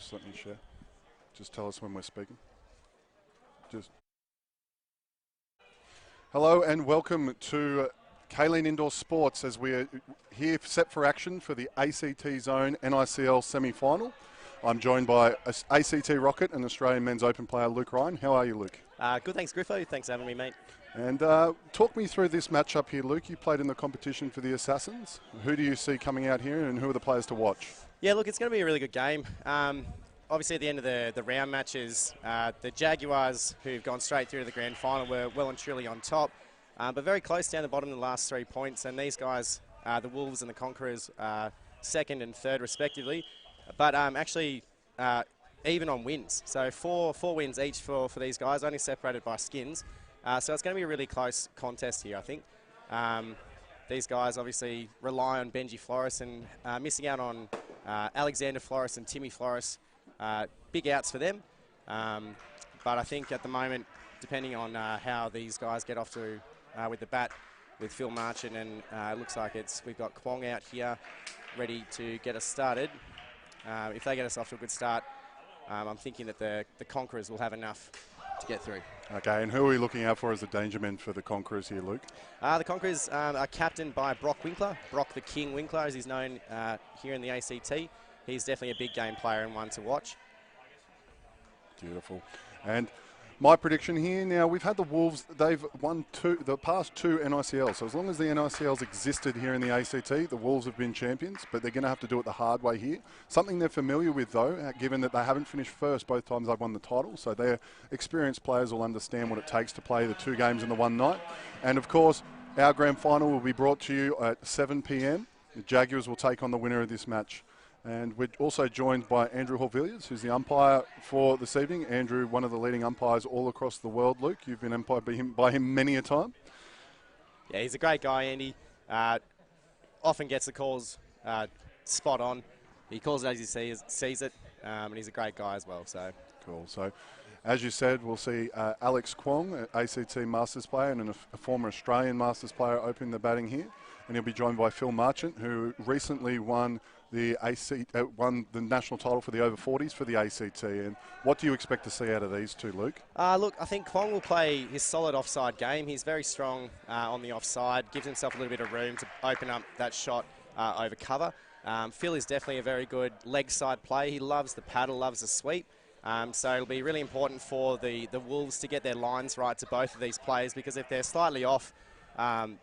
Just let me share. Just tell us when we're speaking. Hello and welcome to Kaleen Indoor Sports as we're here set for action for the ACT Zone NICL semi-final. I'm joined by ACT Rocket and Australian Men's Open player Luke Ryan. How are you, Luke? Good, thanks, Griffo. Thanks for having me, mate. And talk me through this matchup here, Luke. You played in the competition for the Assassins. Who do you see coming out here and who are the players to watch? Yeah, look, it's going to be a really good game. Obviously, at the end of the round matches, the Jaguars, who've gone straight through to the grand final, were well and truly on top, but very close down the bottom in the last 3 points. And these guys, the Wolves and the Conquerors, second and third respectively, but actually even on wins. So four wins each for these guys, only separated by skins. So it's going to be a really close contest here, I think. These guys obviously rely on Benji Flores and missing out on Alexander Flores and Timmy Flores. Big outs for them. But I think at the moment, depending on how these guys get off to with the bat, with Phil Marchant, and it looks like we've got Kwong out here ready to get us started. If they get us off to a good start, I'm thinking that the Conquerors will have enough to get through. Okay, and who are we looking out for as the danger men for the Conquerors here, Luke? The Conquerors are captained by Brock Winkler. Brock the King Winkler, as he's known here in the ACT. He's definitely a big game player and one to watch. Beautiful. And my prediction here, now we've had the Wolves, they've won the past two NICLs. So as long as the NICLs existed here in the ACT, the Wolves have been champions, but they're going to have to do it the hard way here. Something they're familiar with though, given that they haven't finished first both times they've won the title. So their experienced players will understand what it takes to play the two games in the one night. And of course, our grand final will be brought to you at 7 p.m. The Jaguars will take on the winner of this match. And we're also joined by Andrew Horvilliers, who's the umpire for this evening. Andrew, one of the leading umpires all across the world, Luke. You've been umpired by him many a time. Yeah, he's a great guy, Andy. Often gets the calls spot on. He calls it as he sees it, and he's a great guy as well. So cool. So, as you said, we'll see Alex Kwong, an ACT Masters player and a former Australian Masters player, opening the batting here. And he'll be joined by Phil Marchant, who recently won the national title for the over 40s for the ACT. And what do you expect to see out of these two, Luke? Look, I think Kwong will play his solid offside game. He's very strong on the offside, gives himself a little bit of room to open up that shot over cover. Phil is definitely a very good leg side play. He loves the paddle, loves the sweep. So it'll be really important for the Wolves to get their lines right to both of these players, because if they're slightly off,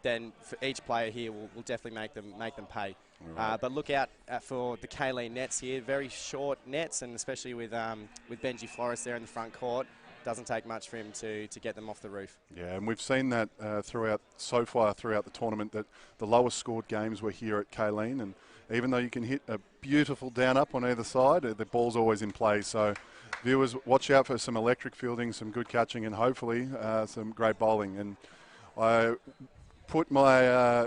then for each player here will definitely make them pay. Right. But look out for the Kaleen nets here, very short nets, and especially with Benji Flores there in the front court, doesn't take much for him to get them off the roof. Yeah, and we've seen that throughout the tournament, that the lowest scored games were here at Kaleen, and even though you can hit a beautiful down up on either side, the ball's always in play. So viewers, watch out for some electric fielding, some good catching, and hopefully some great bowling. And I put my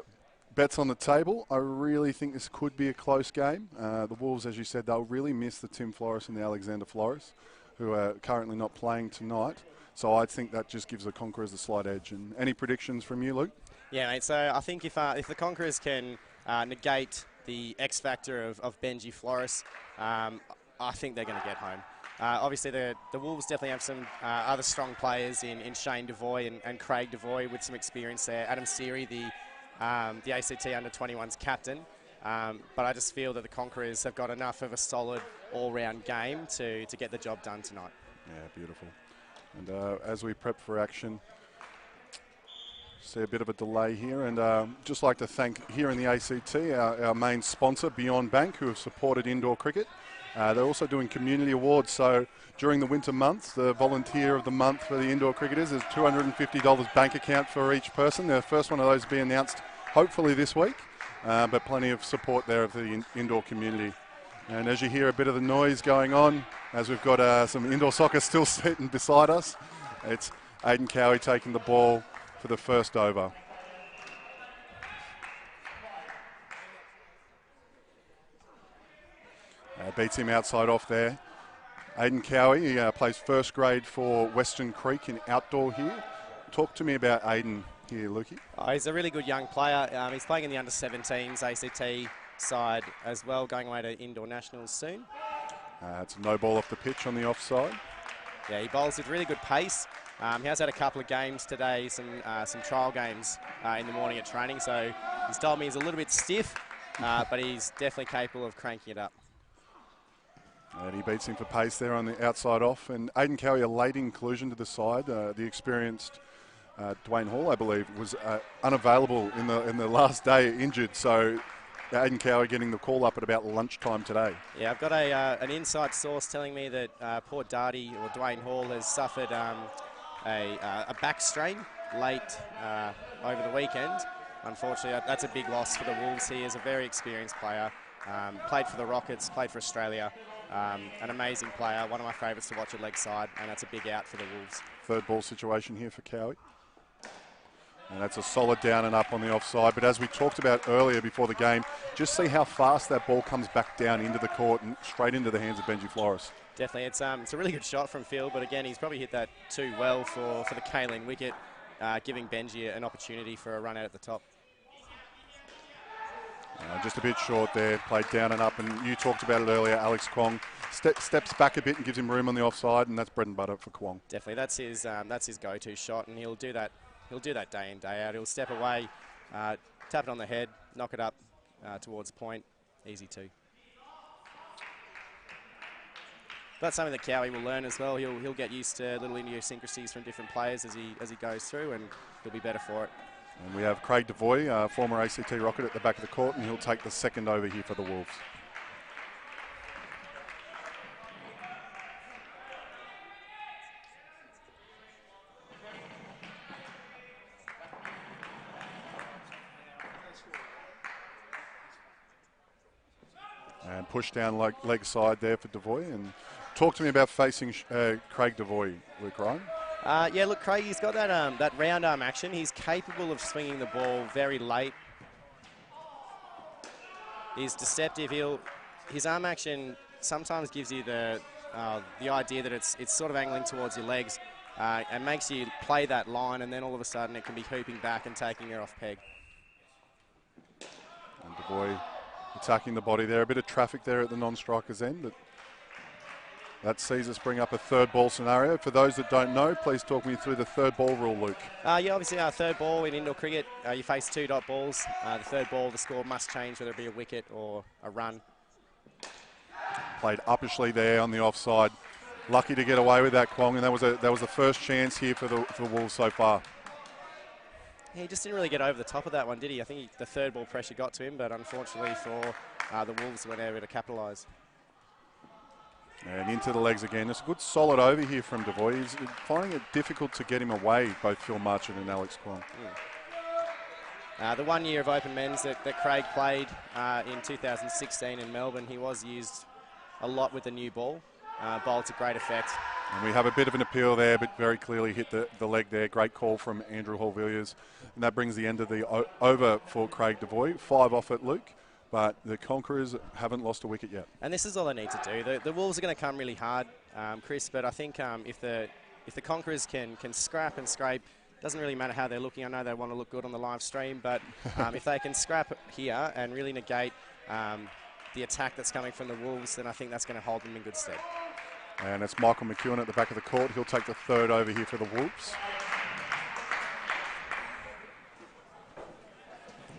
bets on the table. I really think this could be a close game. The Wolves, as you said, they'll really miss the Tim Flores and the Alexander Flores, who are currently not playing tonight. So I think that just gives the Conquerors a slight edge. And any predictions from you, Luke? Yeah, mate. So I think if the Conquerors can negate the X factor of Benji Flores, I think they're going to get home. Obviously, the Wolves definitely have some other strong players in Shane Devoy and Craig Devoy with some experience there. Adam Seary, the ACT Under-21's captain. But I just feel that the Conquerors have got enough of a solid all-round game to get the job done tonight. Yeah, beautiful. And as we prep for action, see a bit of a delay here, and just like to thank here in the ACT our main sponsor, Beyond Bank, who have supported indoor cricket. They're also doing community awards, so during the winter months, the volunteer of the month for the indoor cricketers is $250 bank account for each person. The first one of those will be announced hopefully this week, but plenty of support there of the indoor community. And as you hear a bit of the noise going on, as we've got some indoor soccer still sitting beside us, it's Aidan Cowie taking the ball for the first over. Beats him outside off there. Aidan Cowie, he plays first grade for Western Creek in outdoor here. Talk to me about Aidan here, Lukey. He's a really good young player. He's playing in the under-17s ACT side as well, going away to indoor nationals soon. It's a no ball off the pitch on the offside. Yeah, he bowls with really good pace. He has had a couple of games today, some trial games in the morning at training, so he's told me he's a little bit stiff, but he's definitely capable of cranking it up. And he beats him for pace there on the outside off. And Aidan Cowie, a late inclusion to the side. The experienced Dwayne Hall, I believe, was unavailable in the last day, injured. So Aidan Cowie getting the call up at about lunchtime today. Yeah, I've got an inside source telling me that poor Darty, or Dwayne Hall, has suffered a back strain late over the weekend. Unfortunately, that's a big loss for the Wolves. He is a very experienced player. Played for the Rockets, played for Australia. An amazing player, one of my favourites to watch at leg side, and that's a big out for the Wolves. Third ball situation here for Cowie. And that's a solid down and up on the offside. But as we talked about earlier before the game, just see how fast that ball comes back down into the court and straight into the hands of Benji Flores. Definitely, it's a really good shot from Phil, but again, he's probably hit that too well for the Kaleen wicket, giving Benji an opportunity for a run out at the top. Just a bit short there, played down and up, and you talked about it earlier, Alex Kwong steps back a bit and gives him room on the offside, and that's bread and butter for Kwong. Definitely, that's his go-to shot, and he'll do that day in, day out. He'll step away, tap it on the head, knock it up towards point, easy too. That's something that Cowie will learn as well. He'll get used to little idiosyncrasies from different players as he goes through, and he'll be better for it. And we have Craig Devoy, former ACT Rocket, at the back of the court, and he'll take the second over here for the Wolves. And push down leg side there for Devoy. And talk to me about facing Craig Devoy, Luke Ryan. Yeah, look, Craig, he's got that round arm action. He's capable of swinging the ball very late. He's deceptive. His arm action sometimes gives you the idea that it's sort of angling towards your legs and makes you play that line, and then all of a sudden it can be hooping back and taking you off peg. And Devoy attacking the body there. A bit of traffic there at the non-striker's end, but that sees us bring up a third ball scenario. For those that don't know, please talk me through the third ball rule, Luke. Yeah, obviously our third ball in indoor cricket, you face 2 dot balls. The third ball, the score must change, whether it be a wicket or a run. Played uppishly there on the offside. Lucky to get away with that, Kwong, and that was the first chance here for the Wolves so far. Yeah, he just didn't really get over the top of that one, did he? I think the third ball pressure got to him, but unfortunately for the Wolves, weren't able to capitalise. And into the legs again. It's a good solid over here from Devoy. He's finding it difficult to get him away, both Phil Marchant and Alex Kwong. The 1 year of open men's that Craig played in 2016 in Melbourne, he was used a lot with the new ball. Bowled to great effect. And we have a bit of an appeal there, but very clearly hit the leg there. Great call from Andrew Hall-Villiers. And that brings the end of the over for Craig Devoy. 5 off at Luke. But the Conquerors haven't lost a wicket yet. And this is all they need to do. The Wolves are going to come really hard, Chris, but I think if the Conquerors can scrap and scrape, doesn't really matter how they're looking. I know they want to look good on the live stream, but if they can scrap here and really negate the attack that's coming from the Wolves, then I think that's going to hold them in good stead. And it's Michael McEwen at the back of the court. He'll take the third over here for the Wolves.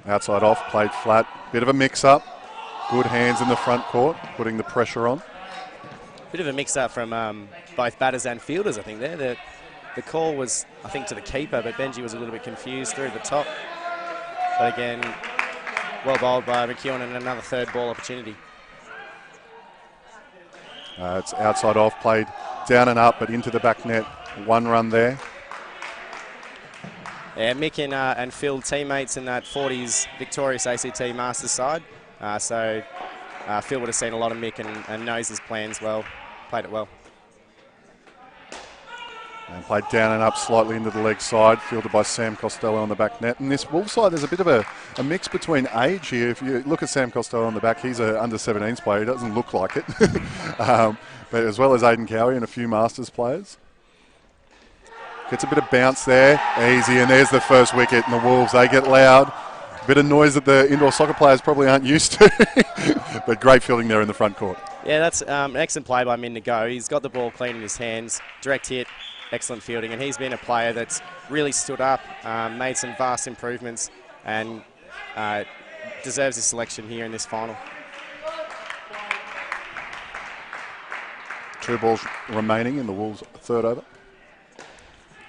Outside off, played flat. Bit of a mix-up. Good hands in the front court, putting the pressure on. Bit of a mix-up from both batters and fielders, I think, there. The call was, I think, to the keeper, but Benji was a little bit confused through the top. But again, well bowled by McEwen and another third ball opportunity. It's outside off, played down and up, but into the back net. 1 run there. Yeah, Mick and Phil teammates in that 40s victorious ACT Masters side. So Phil would have seen a lot of Mick and knows his plans well. Played it well. And played down and up slightly into the leg side, fielded by Sam Costello on the back net. And this Wolves side, there's a bit of a mix between age here. If you look at Sam Costello on the back, he's an under-17s player. He doesn't look like it. But as well as Aidan Cowie and a few Masters players. Gets a bit of bounce there, easy, and there's the first wicket. And the Wolves, they get loud. A bit of noise that the indoor soccer players probably aren't used to. But great fielding there in the front court. Yeah, that's an excellent play by Min to go. He's got the ball clean in his hands, direct hit, excellent fielding, and he's been a player that's really stood up, made some vast improvements, and deserves his selection here in this final. 2 balls remaining in the Wolves' third over.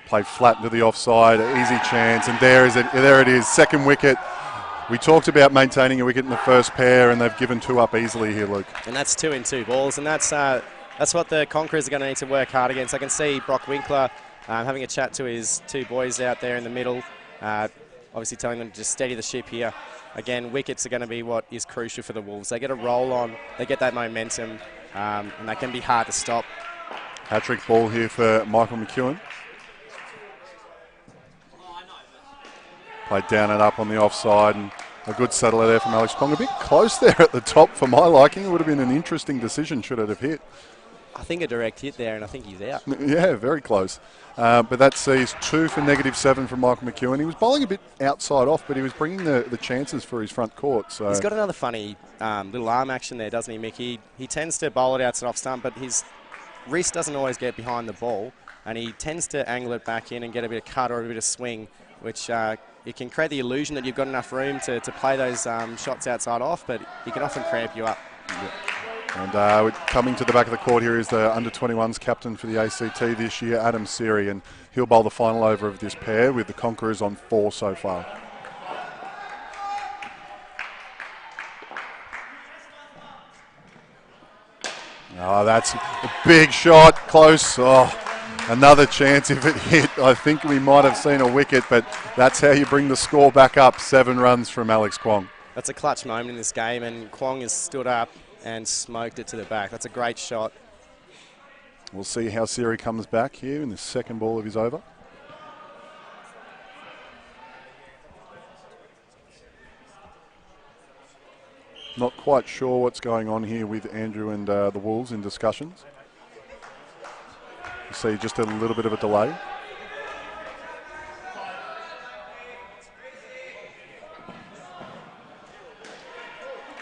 Played flat into the offside, easy chance, and there it is, second wicket. We talked about maintaining a wicket in the first pair, and they've given 2 up easily here, Luke. And that's 2 in 2 balls, and that's what the Conquerors are going to need to work hard against. I can see Brock Winkler having a chat to his 2 boys out there in the middle, obviously telling them to just steady the ship here. Again, wickets are going to be what is crucial for the Wolves. They get a roll on, they get that momentum, and that can be hard to stop. Hat-trick ball here for Michael McEwen. Played down and up on the offside, and a good settler there from Alex Kwong. A bit close there at the top for my liking. It would have been an interesting decision should it have hit. I think a direct hit there, and I think he's out. Yeah, very close. But that sees 2 for -7 from Michael McEwen. He was bowling a bit outside off, but he was bringing the chances for his front court. So he's got another funny little arm action there, doesn't he, Mick? He tends to bowl it outside off stump, but his wrist doesn't always get behind the ball, and he tends to angle it back in and get a bit of cut or a bit of swing, which it can create the illusion that you've got enough room to play those shots outside off, but he can often cramp you up. Yeah. And coming to the back of the court here is the under-21s captain for the ACT this year, Adam Seary, and he'll bowl the final over of this pair with the Conquerors on 4 so far. Oh, that's a big shot, close. Oh, another chance if it hit. I think we might have seen a wicket, but that's how you bring the score back up. 7 runs from Alex Kwong. That's a clutch moment in this game, and Kwong has stood up and smoked it to the back. That's a great shot. We'll see how Seary comes back here in the second ball of his over. Not quite sure what's going on here with Andrew and the Wolves in discussions. You see just a little bit of a delay.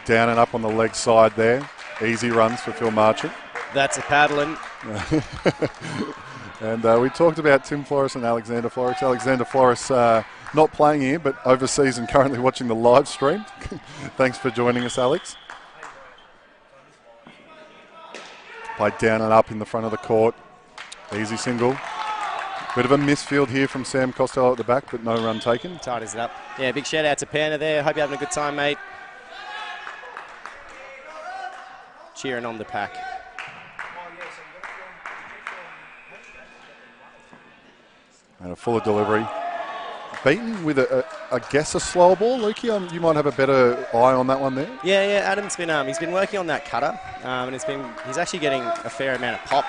Down and up on the leg side there. Easy runs for Phil Marchant. That's a paddling. And we talked about Tim Flores and Alexander Flores. Alexander Flores not playing here, but overseas and currently watching the live stream. Thanks for joining us, Alex. Played down and up in the front of the court. Easy single. Bit of a misfield here from Sam Costello at the back, but no run taken. Tidies it up. Yeah, big shout out to Panda there. Hope you're having a good time, mate. Cheering on the pack. And a fuller delivery. Beaten with I guess a slower ball, Lukey. You might have a better eye on that one there. Yeah. Adam's been he's been working on that cutter, and he's actually getting a fair amount of pop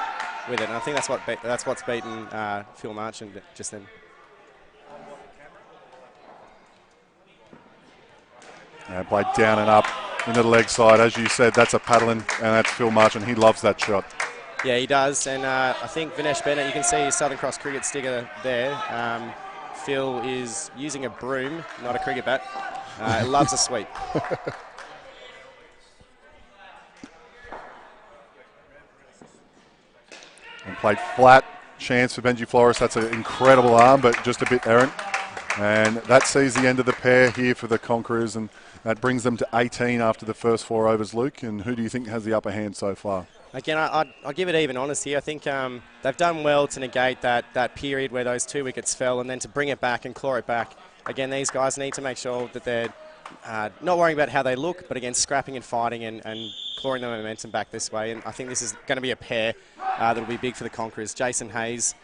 with it, and I think that's what's beaten Phil Marchant just then. And played down and up into the leg side. As you said, that's a paddling, and that's Phil Marchant. He loves that shot. Yeah, he does, and I think Vinesh Bennett, you can see his Southern Cross cricket sticker there. Phil is using a broom, not a cricket bat. Loves a sweep. And played flat. Chance for Benji Flores. That's an incredible arm, but just a bit errant. And that sees the end of the pair here for the Conquerors, and that brings them to 18 after the first 4 overs, Luke. And who do you think has the upper hand so far? Again, I'll give it even honest here. I think they've done well to negate that period where those 2 wickets fell, and then to bring it back and claw it back. Again, these guys need to make sure that they're not worrying about how they look, but again, scrapping and fighting and clawing the momentum back this way. And I think this is going to be a pair that will be big for the Conquerors. Jason Hayes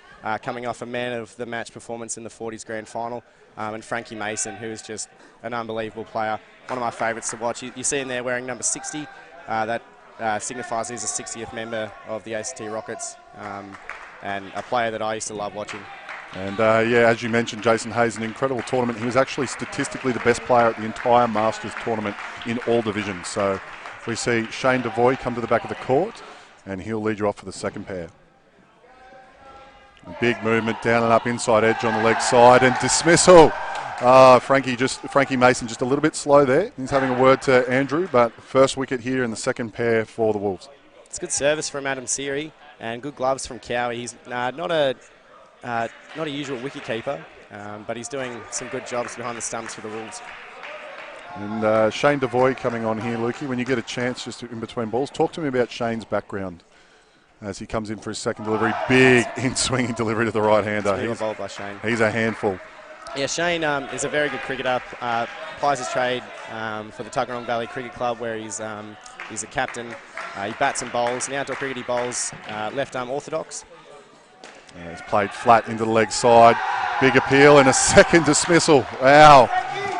coming off a man of the match performance in the 40s grand final, and Frankie Mason, who is just an unbelievable player. One of my favourites to watch. You see him there wearing number 60. That signifies he's a 60th member of the ACT Rockets, and a player that I used to love watching. And yeah, as you mentioned, Jason Hayes, an incredible tournament. He was actually statistically the best player at the entire Masters tournament in all divisions. So we see Shane Devoy come to the back of the court, and he'll lead you off for the second pair. A big movement down and up inside edge on the leg side, and dismissal. Frankie Mason just a little bit slow there. He's having a word to Andrew, but first wicket here in the second pair for the Wolves. It's good service from Adam Seary and good gloves from Cowie. He's not a usual wicket-keeper, but he's doing some good jobs behind the stumps for the Wolves. And Shane Devoy coming on here, Lukey. When you get a chance just in between balls, talk to me about Shane's background as he comes in for his second delivery. Big in-swinging delivery to the right-hander. He's bowled by Shane. He's a handful. Yeah, Shane is a very good cricketer. Plies his trade for the Tuggeranong Valley Cricket Club, where he's a captain. He bats and bowls. In outdoor cricket, he bowls left-arm orthodox. He's played flat into the leg side. Big appeal and a second dismissal. Wow.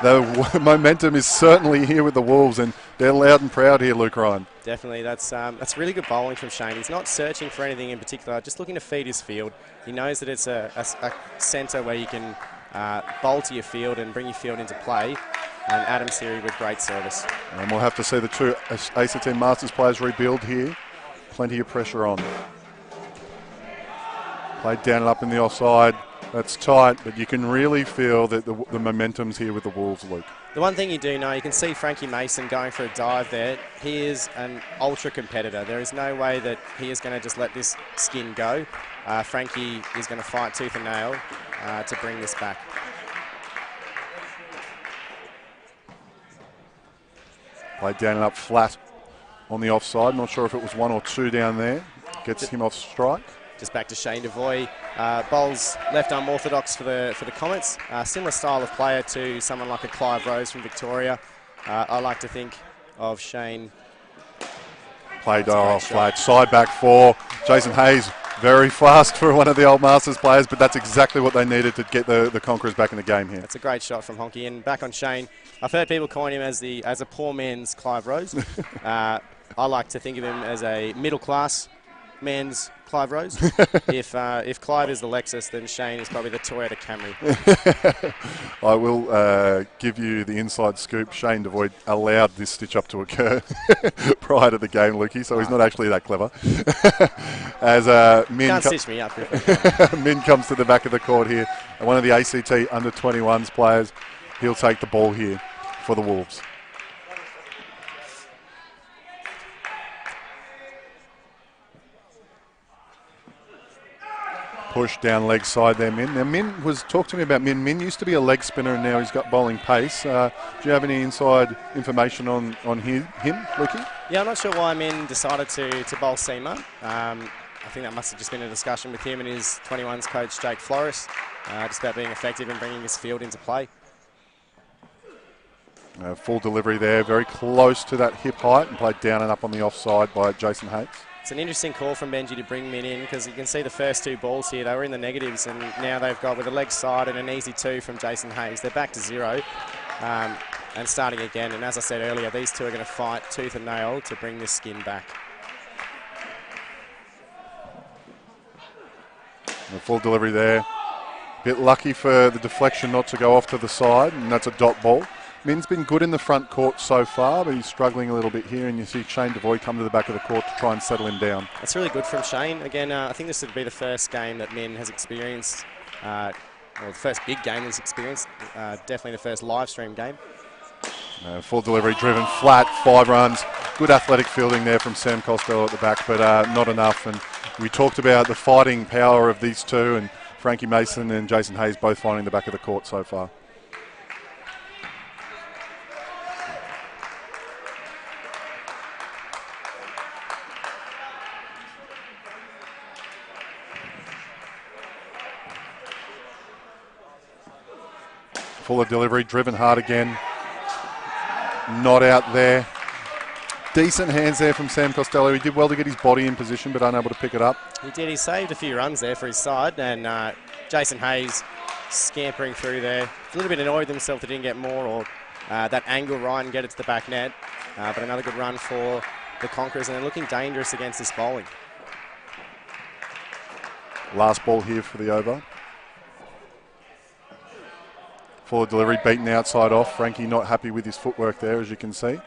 The momentum is certainly here with the Wolves, and they're loud and proud here, Luke Ryan. Definitely. That's really good bowling from Shane. He's not searching for anything in particular, just looking to feed his field. He knows that it's a centre where you can bowl to your field and bring your field into play. And Adam Seary with great service. And we'll have to see the two ACT Masters players rebuild here. Plenty of pressure on. Played down and up in the offside. That's tight, but you can really feel that the momentum's here with the Wolves, Luke. The one thing you do know, you can see Frankie Mason going for a dive there. He is an ultra competitor. There is no way that he is going to just let this skin go. Frankie is going to fight tooth and nail to bring this back. Played down and up flat on the offside. Not sure if it was 1 or 2 down there. Gets him off strike. Just back to Shane Devoy. Bowls left arm orthodox for the Comets. Similar style of player to someone like a Clive Rose from Victoria. I like to think of Shane. Played flat, side back 4. Jason Hayes, very fast for one of the old Masters players, but that's exactly what they needed to get the Conquerors back in the game here. That's a great shot from Honky. And back on Shane, I've heard people calling him as a poor man's Clive Rose. I like to think of him as a middle class man's Clive Rose. If Clive is the Lexus, then Shane is probably the Toyota Camry. I will give you the inside scoop. Shane Devoy allowed this stitch-up to occur prior to the game, Lukey, so he's not actually that clever. As Min Can't stitch me up. Min comes to the back of the court here. And one of the ACT under-21s players, he'll take the ball here for the Wolves. Push down leg side there, Min. Now, talk to me about Min. Min used to be a leg spinner and now he's got bowling pace. Do you have any inside information on him, Lukey? Yeah, I'm not sure why Min decided to bowl seamer. I think that must have just been a discussion with him and his 21s coach, Jake Flores, just about being effective and bringing his field into play. Full delivery there, very close to that hip height and played down and up on the offside by Jason Hayes. It's an interesting call from Benji to bring Min in because you can see the first 2 balls here, they were in the negatives and now they've got with a leg side and an easy 2 from Jason Hayes. They're back to 0 and starting again. And as I said earlier, these two are going to fight tooth and nail to bring this skin back. The full delivery there. Bit lucky for the deflection not to go off to the side, and that's a dot ball. Min's been good in the front court so far, but he's struggling a little bit here, and you see Shane Devoy come to the back of the court to try and settle him down. That's really good from Shane. Again, I think this would be the first game that Min has experienced, or the first big game he's experienced, definitely the first live stream game. Full delivery, driven flat, 5 runs. Good athletic fielding there from Sam Costello at the back, but not enough. And we talked about the fighting power of these two, and Frankie Mason and Jason Hayes both finding the back of the court so far. Fuller delivery, driven hard again. Not out there. Decent hands there from Sam Costello. He did well to get his body in position, but unable to pick it up. He did. He saved a few runs there for his side, and Jason Hayes scampering through there. A little bit annoyed himself that he didn't get more, or that angle right and get it to the back net. But another good run for the Conquerors, and they're looking dangerous against this bowling. Last ball here for the over. Fuller delivery, beaten outside off. Frankie not happy with his footwork there, as you can see.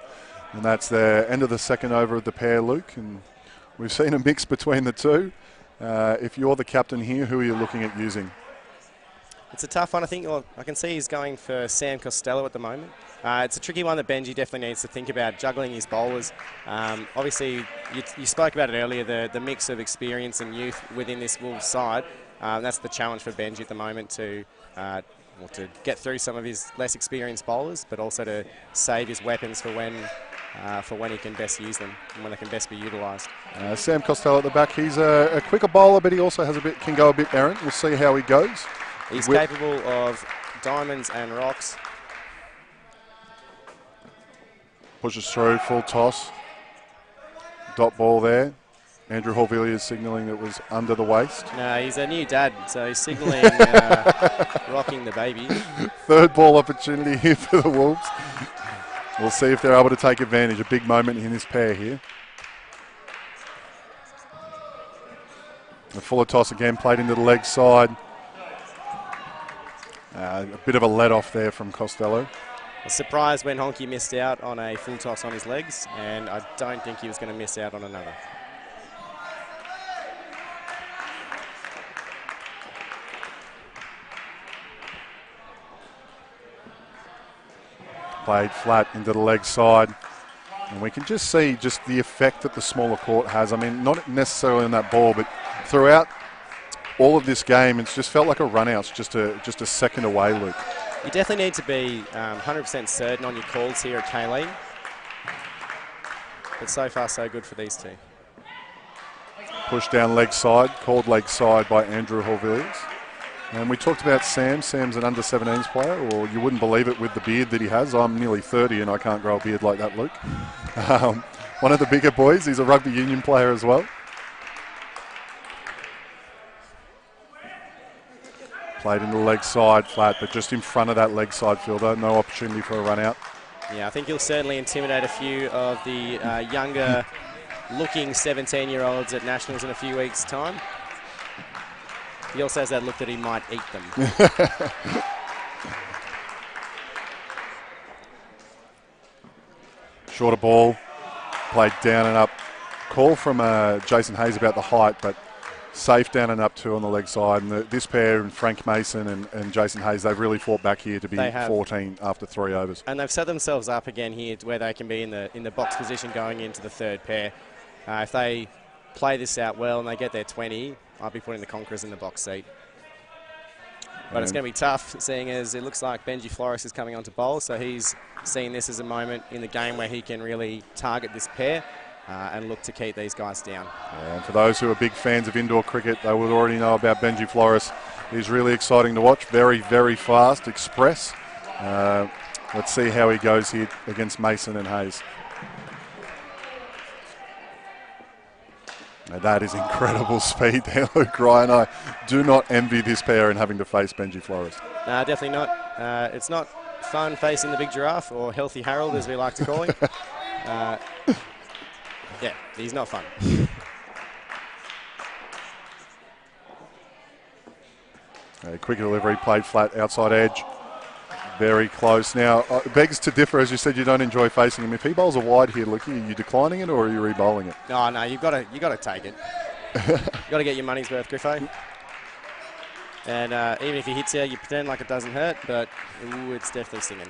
And that's the end of the second over of the pair, Luke. And we've seen a mix between the two. If you're the captain here, who are you looking at using? It's a tough one. I think I can see he's going for Sam Costello at the moment. It's a tricky one that Benji definitely needs to think about, juggling his bowlers. Obviously, you spoke about it earlier, the mix of experience and youth within this Wolves side. That's the challenge for Benji at the moment to get through some of his less experienced bowlers, but also to save his weapons for when he can best use them and when they can best be utilised. Sam Costello at the back. He's a quicker bowler, but he also can go a bit errant. We'll see how he goes. He's capable of diamonds and rocks. Pushes through, full toss. Dot ball there. Andrew Horvilliers signalling it was under the waist. No, he's a new dad, so he's signalling rocking the baby. Third ball opportunity here for the Wolves. We'll see if they're able to take advantage. A big moment in this pair here. A fuller toss again, played into the leg side. A bit of a let off there from Costello. I was surprised when Honky missed out on a full toss on his legs, and I don't think he was going to miss out on another. Played flat into the leg side. And we can just see just the effect that the smaller court has. I mean, not necessarily on that ball, but throughout all of this game, it's just felt like a run out, just a second away, Luke. You definitely need to be 100% certain on your calls here at Kaleen. But so far, so good for these two. Push down leg side, called leg side by Andrew Horvilliers. And we talked about Sam. Sam's an under-17s player, or you wouldn't believe it with the beard that he has. I'm nearly 30 and I can't grow a beard like that, Luke. One of the bigger boys. He's a rugby union player as well. Played in the leg side flat, but just in front of that leg side fielder. No opportunity for a run out. Yeah, I think he'll certainly intimidate a few of the younger looking 17-year-olds at Nationals in a few weeks' time. He also has that look that he might eat them. Shorter ball, played down and up. Call from Jason Hayes about the height, but safe down and up two on the leg side. And this pair, and Frank Mason and Jason Hayes, they've really fought back here to be 14 after 3 overs. And they've set themselves up again here where they can be in the box position going into the third pair. If they play this out well and they get their 20, I'll be putting the Conquerors in the box seat. But it's going to be tough, seeing as it looks like Benji Flores is coming on to bowl, so he's seeing this as a moment in the game where he can really target this pair and look to keep these guys down. Yeah, and for those who are big fans of indoor cricket, they would already know about Benji Flores. He's really exciting to watch, very, very fast, express. Let's see how he goes here against Mason and Hayes. Now that is incredible speed there, Luke Ryan. I do not envy this pair in having to face Benji Flores. No, definitely not. It's not fun facing the big giraffe, or Healthy Harold as we like to call him. Yeah, he's not fun. Quick delivery, played flat, outside edge. Very close. Now, it begs to differ, as you said, you don't enjoy facing him. If he bowls a wide here, look, are you declining it or are you re-bowling it? No, you got to take it. You got to get your money's worth, Griffo. And even if he hits you, you pretend like it doesn't hurt, but ooh, it's definitely stinging.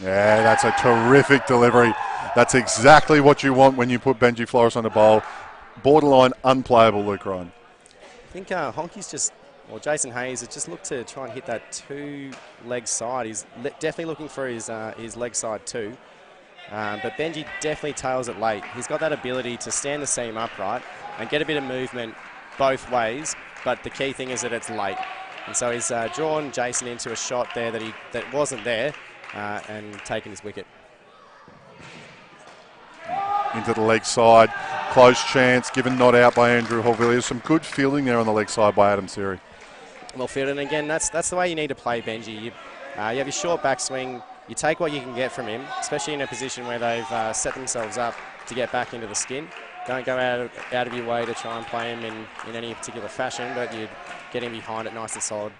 Yeah, that's a terrific delivery. That's exactly what you want when you put Benji Flores on the bowl. Borderline unplayable, Luke Ryan. I think Honky's Jason Hayes has just looked to try and hit that two-leg side. He's definitely looking for his leg side too. But Benji definitely tails it late. He's got that ability to stand the seam upright and get a bit of movement both ways, but the key thing is that it's late. And so he's drawn Jason into a shot there that wasn't there and taken his wicket. Into the leg side. Close chance, given not out by Andrew Horvilliers. Some good fielding there on the leg side by Adam Seary. Well fielded, and again, that's the way you need to play Benji. You have your short backswing, you take what you can get from him, especially in a position where they've set themselves up to get back into the skin. Don't go out of your way to try and play him in any particular fashion, but you get him behind it nice and solid.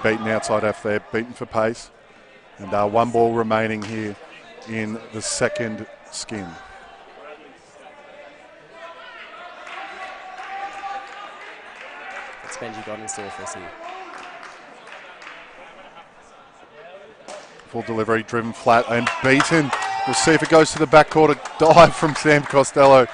Beaten outside off there, beaten for pace. And one ball remaining here in the second skin. what's Benji got in store for us here? Full delivery, driven flat and beaten. We'll see if it goes to the backcourt. A dive from Sam Costello.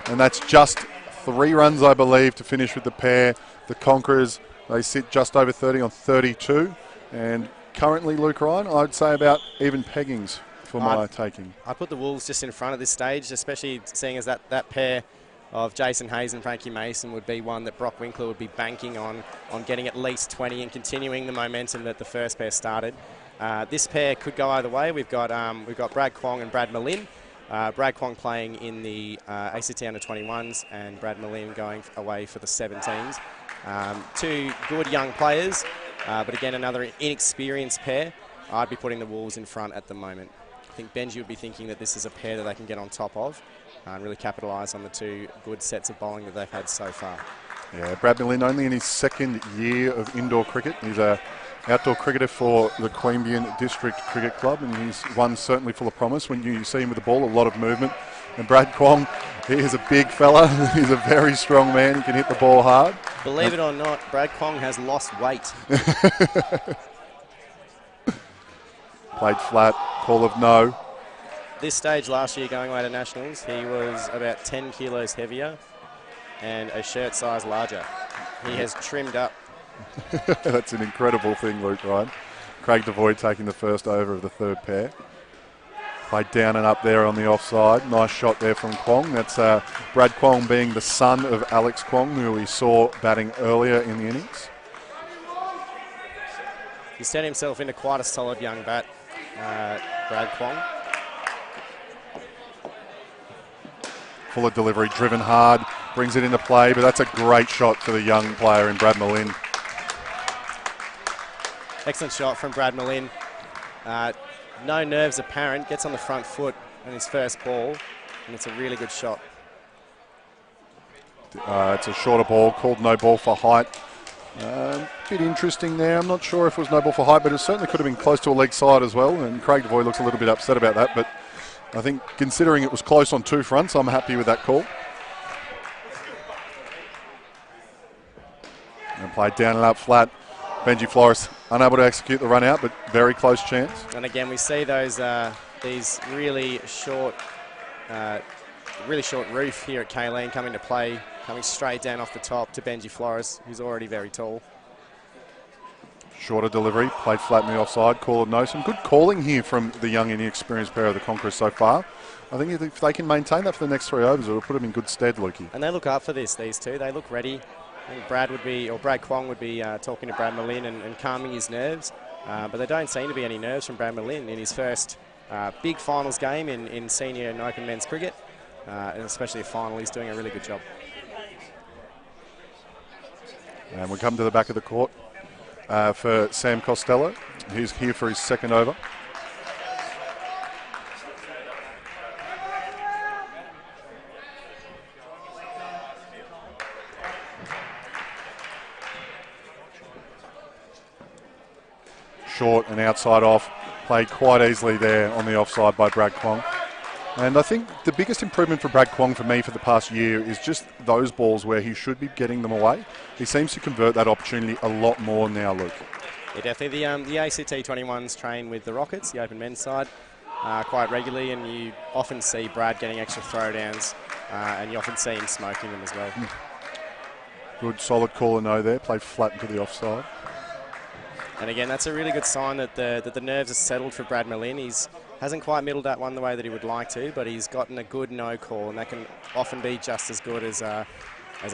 And that's just 3 runs, I believe, to finish with the pair. The Conquerors, they sit just over 30 on 32. And currently, Luke Ryan, I'd say about even peggings for my taking. I put the Wolves just in front at this stage, especially seeing as that pair of Jason Hayes and Frankie Mason would be one that Brock Winkler would be banking on getting at least 20 and continuing the momentum that the first pair started. This pair could go either way. We've got Brad Kwong and Brad Malin. Brad Kwong playing in the ACT under-21s and Brad Malin going away for the 17s. 2 good young players, but again, another inexperienced pair. I'd be putting the Wolves in front at the moment. I think Benji would be thinking that this is a pair that they can get on top of and really capitalise on the 2 good sets of bowling that they've had so far. Yeah, Brad Malin only in his 2nd year of indoor cricket. He's a outdoor cricketer for the Queanbeyan District Cricket Club, and he's one certainly full of promise. When you see him with the ball, a lot of movement. And Brad Kwong, he is a big fella. He's a very strong man. He can hit the ball hard. Believe it or not, Brad Kwong has lost weight. Played flat, call of no. This stage last year going away to Nationals, he was about 10 kilos heavier and a shirt size larger. He has trimmed up. That's an incredible thing, Luke Ryan. Craig Devoy taking the first over of the 3rd pair. Played down and up there on the offside. Nice shot there from Kwong. That's Brad Kwong being the son of Alex Kwong, who we saw batting earlier in the innings. He's set himself into quite a solid young bat, Brad Kwong. Full of delivery, driven hard, brings it into play, but that's a great shot for the young player in Brad Malin. Excellent shot from Brad Malin. No nerves apparent, gets on the front foot on his first ball, and it's a really good shot. It's a shorter ball, called no ball for height. Bit interesting there. I'm not sure if it was no ball for height, but it certainly could have been close to a leg side as well, and Craig Devoy looks a little bit upset about that, but I think considering it was close on 2 fronts, I'm happy with that call. And played down and up flat. Benji Flores unable to execute the run out, but very close chance. And again, we see those these really short roof here at Kaleen coming to play, coming straight down off the top to Benji Flores, who's already very tall. Shorter delivery, played flat in the offside, call of no. Some good calling here from the young and inexperienced pair of the Conquerors so far. I think if they can maintain that for the next 3 overs, it'll put them in good stead, Lukey. And they look up for this, these 2. They look ready. I think Brad Kwong would be talking to Brad Malin and calming his nerves. But there don't seem to be any nerves from Brad Malin in his first big finals game in senior and open men's cricket. And especially a final, he's doing a really good job. And we come to the back of the court for Sam Costello. He's here for his 2nd over. Short and outside off, played quite easily there on the offside by Brad Kwong. And I think the biggest improvement for Brad Kwong for me for the past year is just those balls where he should be getting them away. He seems to convert that opportunity a lot more now, Luke. Yeah, definitely. The ACT 21s train with the Rockets, the open men's side, quite regularly, and you often see Brad getting extra throwdowns, and you often see him smoking them as well. Good solid call and no there, played flat into the offside. And again, that's a really good sign that the nerves are settled for Brad Malin. He's hasn't quite middled that one the way that he would like to, but he's gotten a good no call, and that can often be just as good as a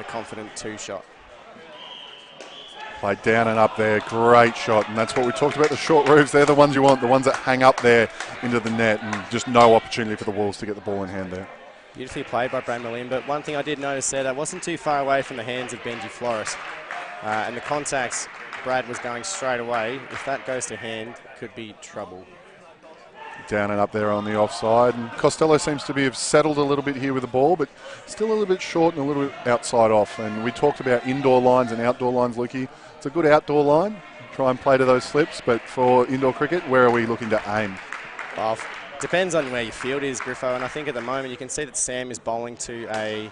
confident 2 shot. Played down and up there, great shot, and that's what we talked about, the short roofs. They're the ones you want, the ones that hang up there into the net, and just no opportunity for the Wolves to get the ball in hand there. Beautifully played by Brad Malin, but one thing I did notice there, that wasn't too far away from the hands of Benji Flores. And the contacts, Brad was going straight away. If that goes to hand, it could be trouble. Down and up there on the offside, and Costello seems to have settled a little bit here with the ball, but still a little bit short and a little bit outside off. And we talked about indoor lines and outdoor lines, Lukey. It's a good outdoor line, try and play to those slips, but for indoor cricket, where are we looking to aim? Well, depends on where your field is, Griffo, and I think at the moment you can see that Sam is bowling to a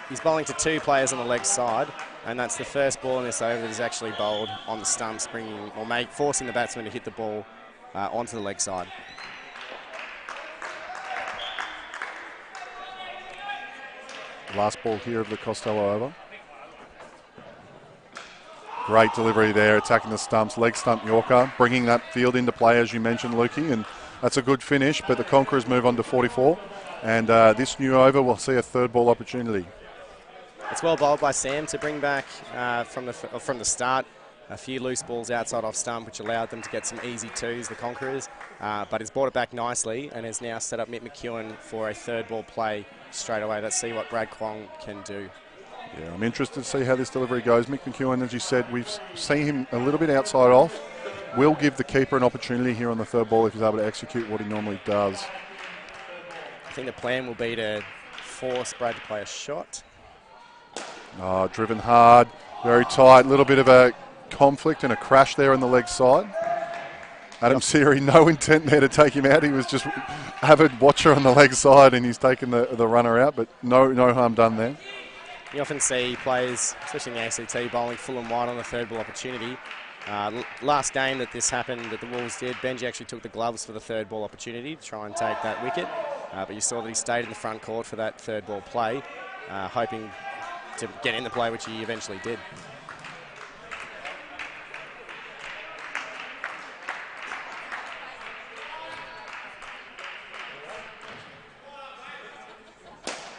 he's bowling to 2 players on the leg side, and that's the first ball in this over that is actually bowled on the stumps, forcing the batsman to hit the ball onto the leg side. Last ball here of the Costello over. Great delivery there, attacking the stumps, leg stump Yorker, bringing that field into play, as you mentioned, Lukey, and that's a good finish, but the Conquerors move on to 44, and this new over will see a third ball opportunity. It's well bowled by Sam to bring back from the start a few loose balls outside off stump, which allowed them to get some easy 2s, the Conquerors, but he's brought it back nicely and has now set up Mick McEwen for a third ball play straight away. Let's see what Brad Kwong can do. Yeah, I'm interested to see how this delivery goes. Mick McEwen, as you said, we've seen him a little bit outside off. Will give the keeper an opportunity here on the third ball if he's able to execute what he normally does. I think the plan will be to force Brad to play a shot. Oh, driven hard, very tight, little bit of a conflict and a crash there on the leg side. Adam Seary, no intent there to take him out. He was just avid watcher on the leg side and he's taken the runner out, but no harm done there. You often see players, especially in the ACT, bowling full and wide on the third ball opportunity. Last game that this happened, that the Wolves did, Benji actually took the gloves for the third ball opportunity to try and take that wicket. But you saw that he stayed in the front court for that third ball play, hoping to get in the play, which he eventually did.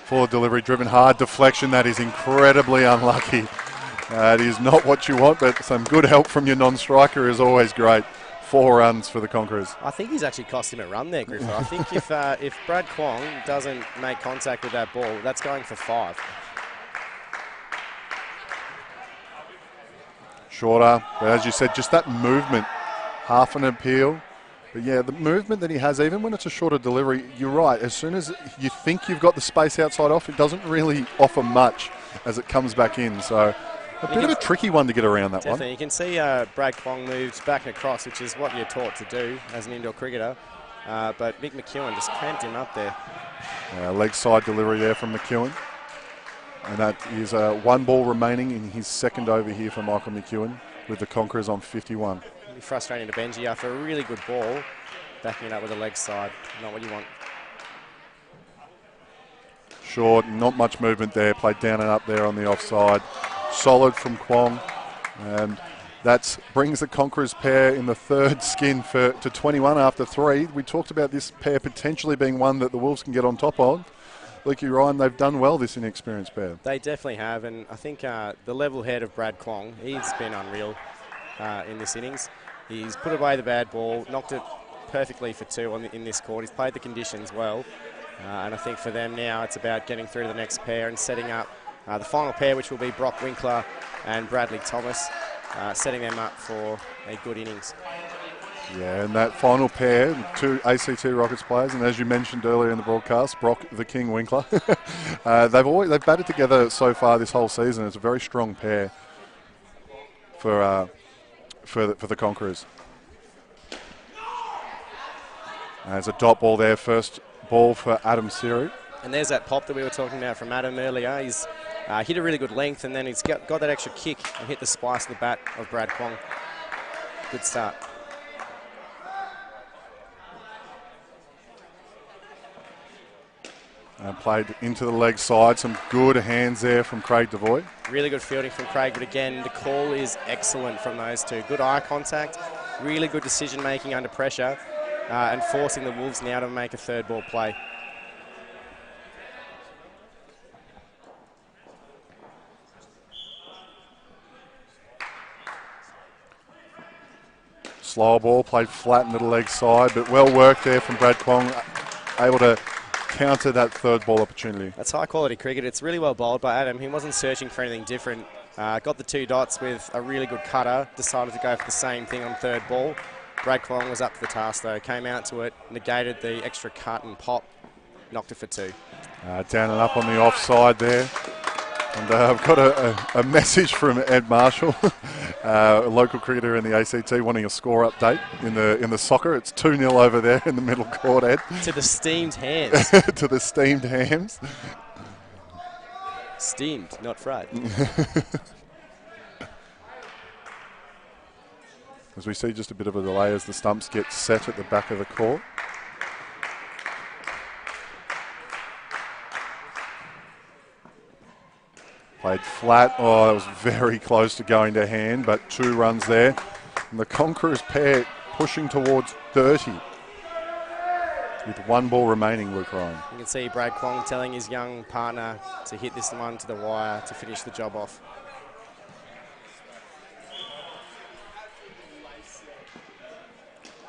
Forward delivery, driven hard, deflection, that is incredibly unlucky. It is not what you want, but some good help from your non-striker is always great. 4 runs for the Conquerors. I think he's actually cost him a run there, Griffith. I think if Brad Kwong doesn't make contact with that ball, that's going for 5. Shorter, but as you said, just that movement, half an appeal. But yeah, the movement that he has, even when it's a shorter delivery, you're right. As soon as you think you've got the space outside off, it doesn't really offer much as it comes back in. So a bit of a tricky one to get around that definitely. one. You can see Brad Kwong moves back and across, which is what you're taught to do as an indoor cricketer. But Mick McEwen just cramped him up there. Leg side delivery there from McEwen. And that is 1 ball remaining in his second over here for Michael McEwen with the Conquerors on 51. Frustrating to Benji after a really good ball, backing it up with the leg side. Not what you want. Short, not much movement there. Played down and up there on the offside. Solid from Kwong. And that brings the Conquerors pair in the third skin to 21 after 3. We talked about this pair potentially being one that the Wolves can get on top of. Lukey, Ryan, they've done well, this inexperienced pair. They definitely have, and I think the level head of Brad Kwong, he's been unreal in this innings. He's put away the bad ball, knocked it perfectly for 2 in this court. He's played the conditions well, and I think for them now it's about getting through to the next pair and setting up the final pair, which will be Brock Winkler and Bradley Thomas, setting them up for a good innings. Yeah, and that final pair, 2 ACT Rockets players, and as you mentioned earlier in the broadcast, Brock the King Winkler, they've batted together so far this whole season. It's a very strong pair for the Conquerors. There's a dot ball there, first ball for Adam Seary. And there's that pop that we were talking about from Adam earlier. He's hit a really good length, and then he's got that extra kick and hit the spice of the bat of Brad Kwong. Good start. Played into the leg side. Some good hands there from Craig Devoy. Really good fielding from Craig, but again, the call is excellent from those 2. Good eye contact, really good decision making under pressure, and forcing the Wolves now to make a third ball play. Slower ball, played flat into the leg side, but well worked there from Brad Kwong, able to counter that third ball opportunity. That's high quality cricket. It's really well bowled by Adam. He wasn't searching for anything different. Got the 2 dots with a really good cutter, decided to go for the same thing on third ball. Brad Kwong was up to the task though, came out to it, negated the extra cut and pop, knocked it for 2. Down and up on the offside there. And I've got a message from Ed Marshall, a local cricketer in the ACT, wanting a score update in the soccer. It's 2-0 over there in the middle court, Ed. To the steamed hams. To the steamed hams. Steamed, not fried. As we see just a bit of a delay as the stumps get set at the back of the court. Played flat. Oh, that was very close to going to hand, but 2 runs there. And the Conquerors pair pushing towards 30 with 1 ball remaining, Luke Ryan. You can see Brad Kwong telling his young partner to hit this one to the wire to finish the job off.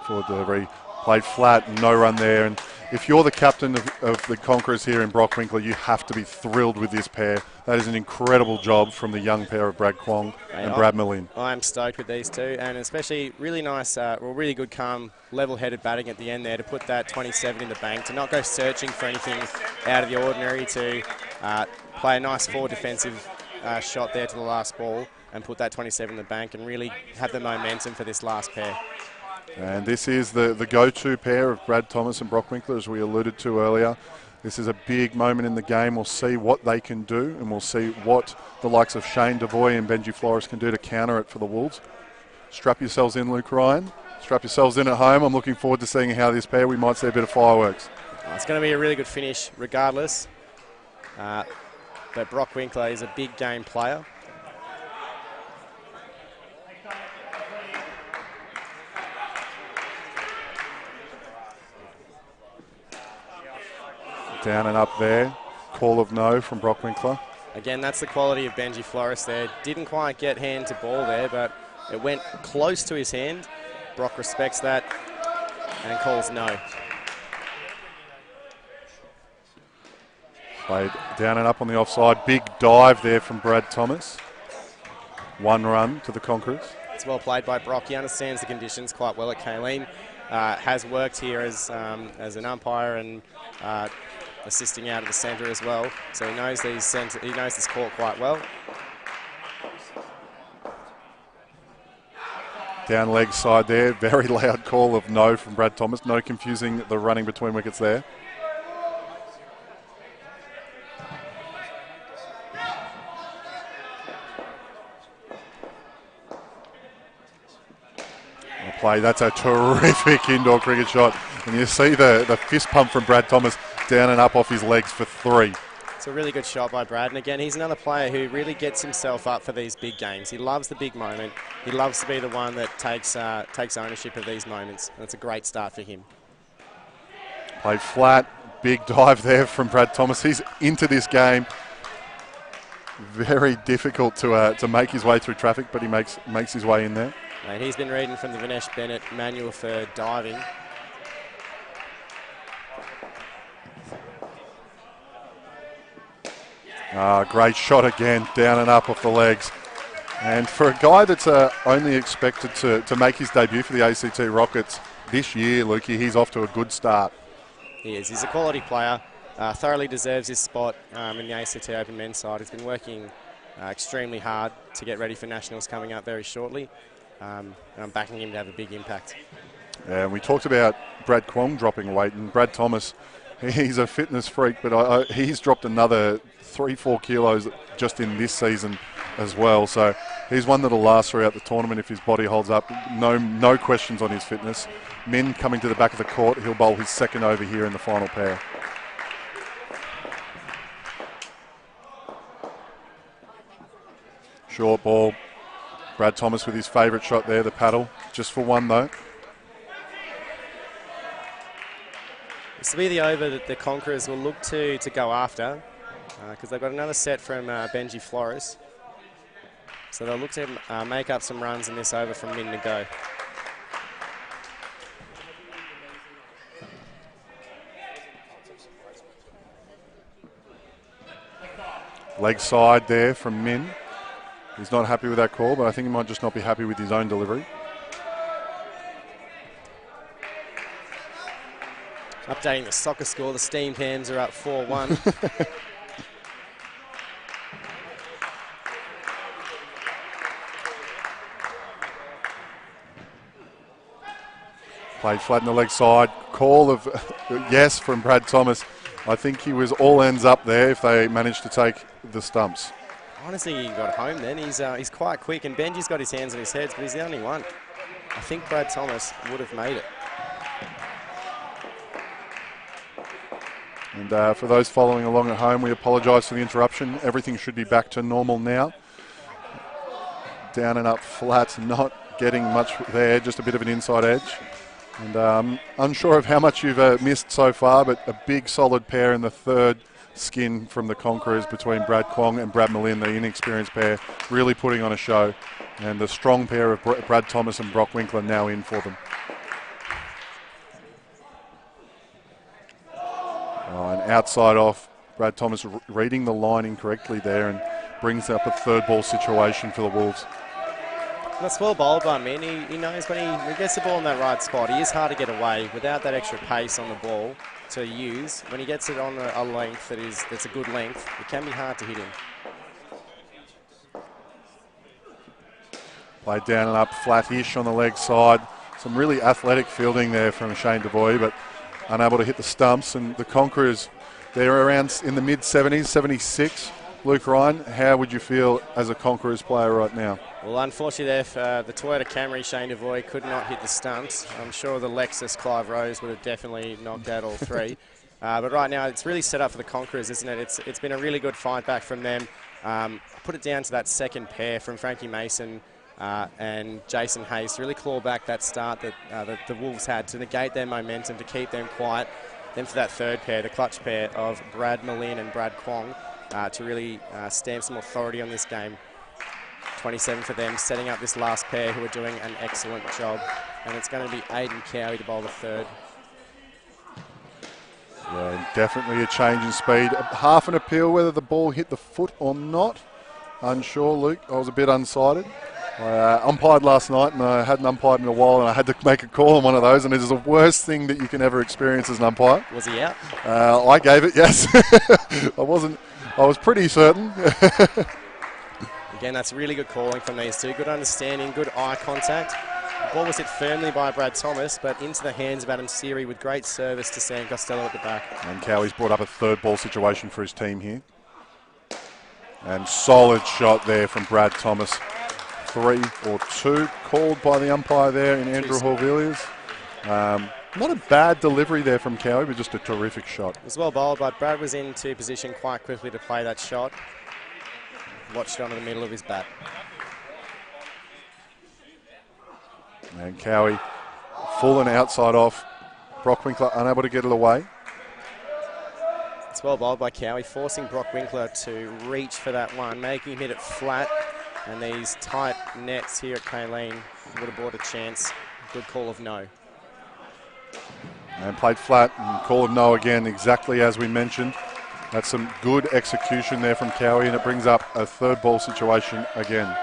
Forward delivery. Played flat, no run there. And if you're the captain of the Conquerors here in Brock Winkler, you have to be thrilled with this pair. That is an incredible job from the young pair of Brad Kwong and Brad Malin. I'm stoked with these two, and especially really nice, really good, calm, level-headed batting at the end there to put that 27 in the bank, to not go searching for anything out of the ordinary, to play a nice forward defensive shot there to the last ball and put that 27 in the bank and really have the momentum for this last pair. And this is the go-to pair of Brad Thomas and Brock Winkler, as we alluded to earlier. This is a big moment in the game. We'll see what they can do, and we'll see what the likes of Shane Devoy and Benji Flores can do to counter it for the Wolves. Strap yourselves in, Luke Ryan. Strap yourselves in at home. I'm looking forward to seeing how this pair, we might see a bit of fireworks. It's going to be a really good finish regardless. But Brock Winkler is a big game player. Down and up there. Call of no from Brock Winkler. Again, that's the quality of Benji Flores there. Didn't quite get hand to ball there, but it went close to his hand. Brock respects that and calls no. Played down and up on the offside. Big dive there from Brad Thomas. 1 run to the Conquerors. It's well played by Brock. He understands the conditions quite well at Kaleen. Has worked here as an umpire and assisting out of the centre as well. So he knows this court quite well. Down leg side there. Very loud call of no from Brad Thomas. No confusing the running between wickets there. Play. That's a terrific indoor cricket shot. And you see the fist pump from Brad Thomas down and up off his legs for 3. It's a really good shot by Brad. And again, he's another player who really gets himself up for these big games. He loves the big moment. He loves to be the one that takes ownership of these moments. And it's a great start for him. Played flat. Big dive there from Brad Thomas. He's into this game. Very difficult to make his way through traffic, but he makes his way in there. And he's been reading from the Vinesh Bennett manual for diving. Great shot again, down and up off the legs. And for a guy that's only expected to make his debut for the ACT Rockets this year, Lukey, he's off to a good start. He is. He's a quality player. Thoroughly deserves his spot in the ACT Open men's side. He's been working extremely hard to get ready for Nationals coming up very shortly. And I'm backing him to have a big impact. And we talked about Brad Kwong dropping weight, and Brad Thomas, he's a fitness freak, but he's dropped another 3-4 kilos just in this season as well. So he's one that'll last throughout the tournament if his body holds up. No questions on his fitness. Min coming to the back of the court. He'll bowl his second over here in the final pair. Short ball. Brad Thomas with his favourite shot there, the paddle. Just for 1 though. This will be the over that the Conquerors will look to go after, because they've got another set from Benji Flores. So they'll look to make up some runs in this over from Min to go. Leg side there from Min. He's not happy with that call, but I think he might just not be happy with his own delivery. Updating the soccer score, the steamed hams are up 4-1. Played flat in the leg side. Call of yes from Brad Thomas. I think he was all ends up there if they managed to take the stumps. Honestly, he got home then. He's quite quick, and Benji's got his hands on his heads, but he's the only one. I think Brad Thomas would have made it. And for those following along at home, we apologise for the interruption. Everything should be back to normal now. Down and up flat, not getting much there, just a bit of an inside edge. And unsure of how much you've missed so far, but a big solid pair in the third skin from the Conquerors between Brad Kwong and Brad Malin, the inexperienced pair, really putting on a show. And the strong pair of Brad Thomas and Brock Winkler now in for them. And outside off, Brad Thomas reading the line incorrectly there and brings up a third ball situation for the Wolves. That's well bowled by Min. He knows when he gets the ball in that right spot, he is hard to get away without that extra pace on the ball to use. When he gets it on a length that's a good length, it can be hard to hit him. Played down and up, flat-ish on the leg side. Some really athletic fielding there from Shane Devoy, but unable to hit the stumps. And the Conquerors, they're around in the mid-70s, 76. Luke Ryan, how would you feel as a Conquerors player right now? Well, unfortunately there for the Toyota Camry, Shane Devoy could not hit the stumps. I'm sure the Lexus Clive Rose would have definitely knocked out all three. But right now it's really set up for the Conquerors, isn't it? It's been a really good fight back from them. Put it down to that second pair from Frankie Mason and Jason Hayes to really claw back that start that the Wolves had to negate their momentum, to keep them quiet. Then for that third pair, the clutch pair of Brad Malin and Brad Kwong, to really stamp some authority on this game. 27 for them, setting up this last pair who are doing an excellent job. And it's going to be Aidan Cowie to bowl the third. Yeah, definitely a change in speed. Half an appeal whether the ball hit the foot or not. Unsure, Luke. I was a bit unsighted. I umpired last night and I hadn't umpired in a while, and I had to make a call on one of those, and it is the worst thing that you can ever experience as an umpire. Was he out? I gave it, yes. I was pretty certain. Again, that's really good calling from these two. Good understanding, good eye contact. The ball was hit firmly by Brad Thomas, but into the hands of Adam Seary with great service to Sam Costello at the back. And Cowie's brought up a third ball situation for his team here. And solid shot there from Brad Thomas. 3 or 2 called by the umpire there in Andrew Horvilliers. Not a bad delivery there from Cowie, but just a terrific shot. It was well bowled, but Brad was into position quite quickly to play that shot. Watched it onto the middle of his bat. And Cowie full and outside off. Brock Winkler unable to get it away. It's well bowled by Cowie, forcing Brock Winkler to reach for that one, making him hit it flat. And these tight nets here at Kaleen would have brought a chance. Good call of no. And played flat and call of no again, exactly as we mentioned. That's some good execution there from Cowie, and it brings up a third ball situation again.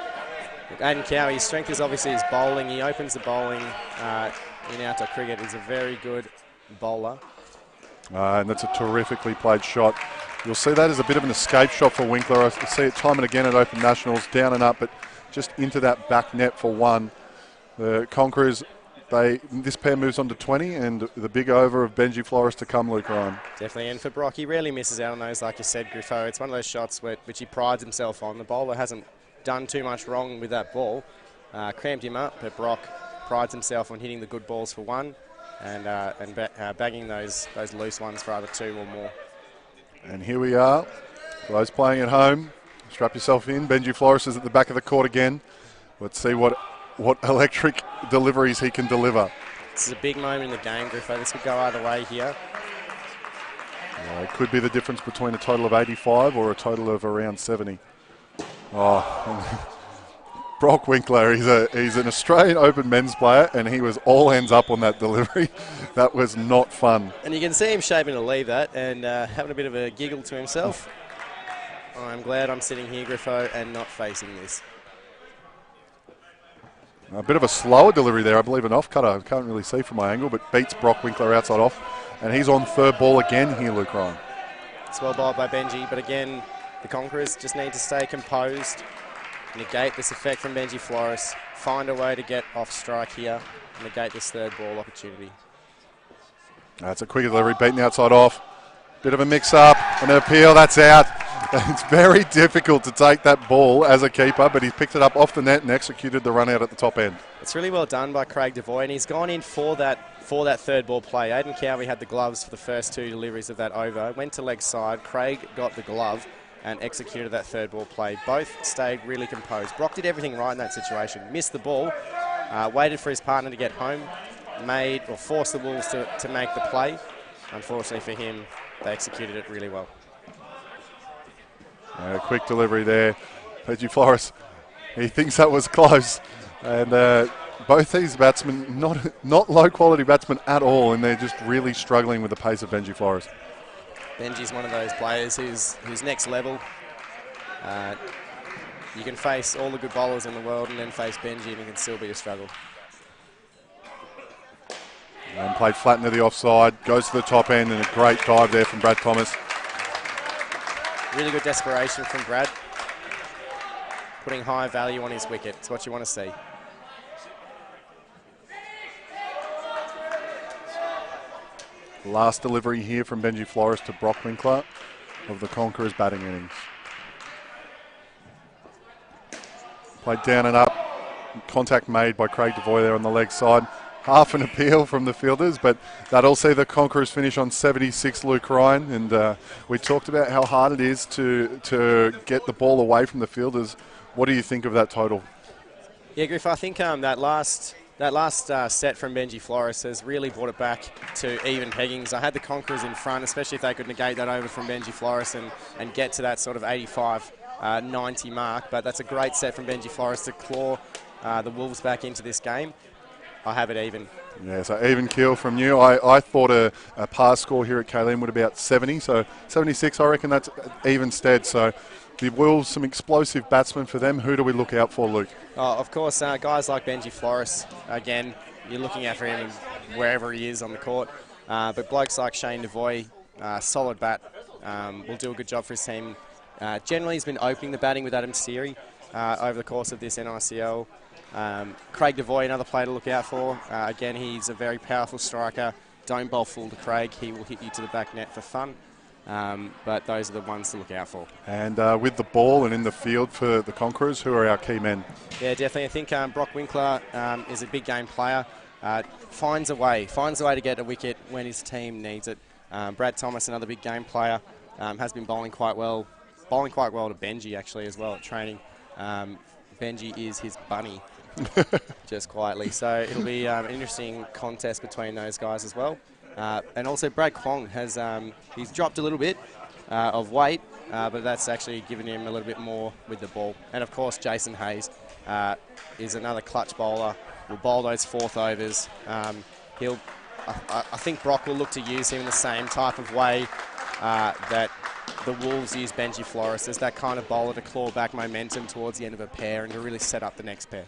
Look, Aidan Cowie, his strength is obviously his bowling. He opens the bowling in outdoor cricket. He's a very good bowler. And that's a terrifically played shot. You'll see that as a bit of an escape shot for Winkler. I see it time and again at Open Nationals, down and up, but just into that back net for one. The Conquerors, this pair moves on to 20, and the big over of Benji Flores to come, Luke Ryan. Definitely, and for Brock, he rarely misses out on those, like you said, Griffo. It's one of those shots which he prides himself on. The bowler hasn't done too much wrong with that ball. Cramped him up, but Brock prides himself on hitting the good balls for one and bagging those loose ones for either 2 or more. And here we are. For those playing at home, strap yourself in. Benji Flores is at the back of the court again. Let's see what electric deliveries he can deliver. This is a big moment in the game, Griffo. This could go either way here. It could be the difference between a total of 85 or a total of around 70. Oh, Brock Winkler, he's an Australian Open men's player, and he was all hands up on that delivery. That was not fun. And you can see him shaping to leave that and having a bit of a giggle to himself. I'm glad I'm sitting here, Griffo, and not facing this. A bit of a slower delivery there, I believe an off-cutter. I can't really see from my angle, but beats Brock Winkler outside off. And he's on third ball again here, Luke Ryan. It's well bowled by Benji, but again, the Conquerors just need to stay composed, negate this effect from Benji Flores, find a way to get off strike here, negate this third ball opportunity. That's a quick delivery, beaten outside off. Bit of a mix-up, and an appeal, that's out. It's very difficult to take that ball as a keeper, but he's picked it up off the net and executed the run out at the top end. It's really well done by Craig Devoy, and he's gone in for that third ball play. Aiden Cowie had the gloves for the first 2 deliveries of that over. Went to leg side. Craig got the glove and executed that third ball play. Both stayed really composed. Brock did everything right in that situation. Missed the ball, waited for his partner to get home, forced the Wolves to make the play. Unfortunately for him, they executed it really well. Quick delivery there. Benji Flores, he thinks that was close. And both these batsmen, not low-quality batsmen at all, and they're just really struggling with the pace of Benji Flores. Benji's one of those players who's next level. You can face all the good bowlers in the world and then face Benji and it can still be a struggle. And played flat into the offside, goes to the top end, and a great dive there from Brad Thomas. Really good desperation from Brad. Putting high value on his wicket. It's what you want to see. Last delivery here from Benji Flores to Brock Winkler of the Conquerors batting innings. Played down and up. Contact made by Craig Devoy there on the leg side. Half an appeal from the fielders, but that'll see the Conquerors finish on 76, Luke Ryan. And we talked about how hard it is to get the ball away from the fielders. What do you think of that total? Yeah, Griff, I think that last set from Benji Flores has really brought it back to even peggings. I had the Conquerors in front, especially if they could negate that over from Benji Flores and get to that sort of 85, 90 mark. But that's a great set from Benji Flores to claw the Wolves back into this game. I have it even. Yeah, so even keel from you. I thought a par score here at Kaleen would be about 70, so 76, I reckon that's even stead. So the Wolves, some explosive batsmen for them. Who do we look out for, Luke? Of course, guys like Benji Flores, again, you're looking out for him wherever he is on the court. But blokes like Shane Devoy, solid bat, will do a good job for his team. Generally, he's been opening the batting with Adam Seary over the course of this NICL. Craig Devoy, another player to look out for. Again, he's a very powerful striker. Don't bowl full to Craig. He will hit you to the back net for fun. But those are the ones to look out for. And with the ball and in the field for the Conquerors, who are our key men? Yeah, definitely. I think Brock Winkler is a big game player. Finds a way to get a wicket when his team needs it. Brad Thomas, another big game player, has been bowling quite well to Benji actually as well at training. Benji is his bunny. Just quietly. So it'll be an interesting contest between those guys as well. And also Brad Kwong has he's dropped a little bit of weight, but that's actually given him a little bit more with the ball. And of course Jason Hayes is another clutch bowler. Will bowl those fourth overs. I think Brock will look to use him in the same type of way that the Wolves use Benji Flores as that kind of bowler to claw back momentum towards the end of a pair and to really set up the next pair.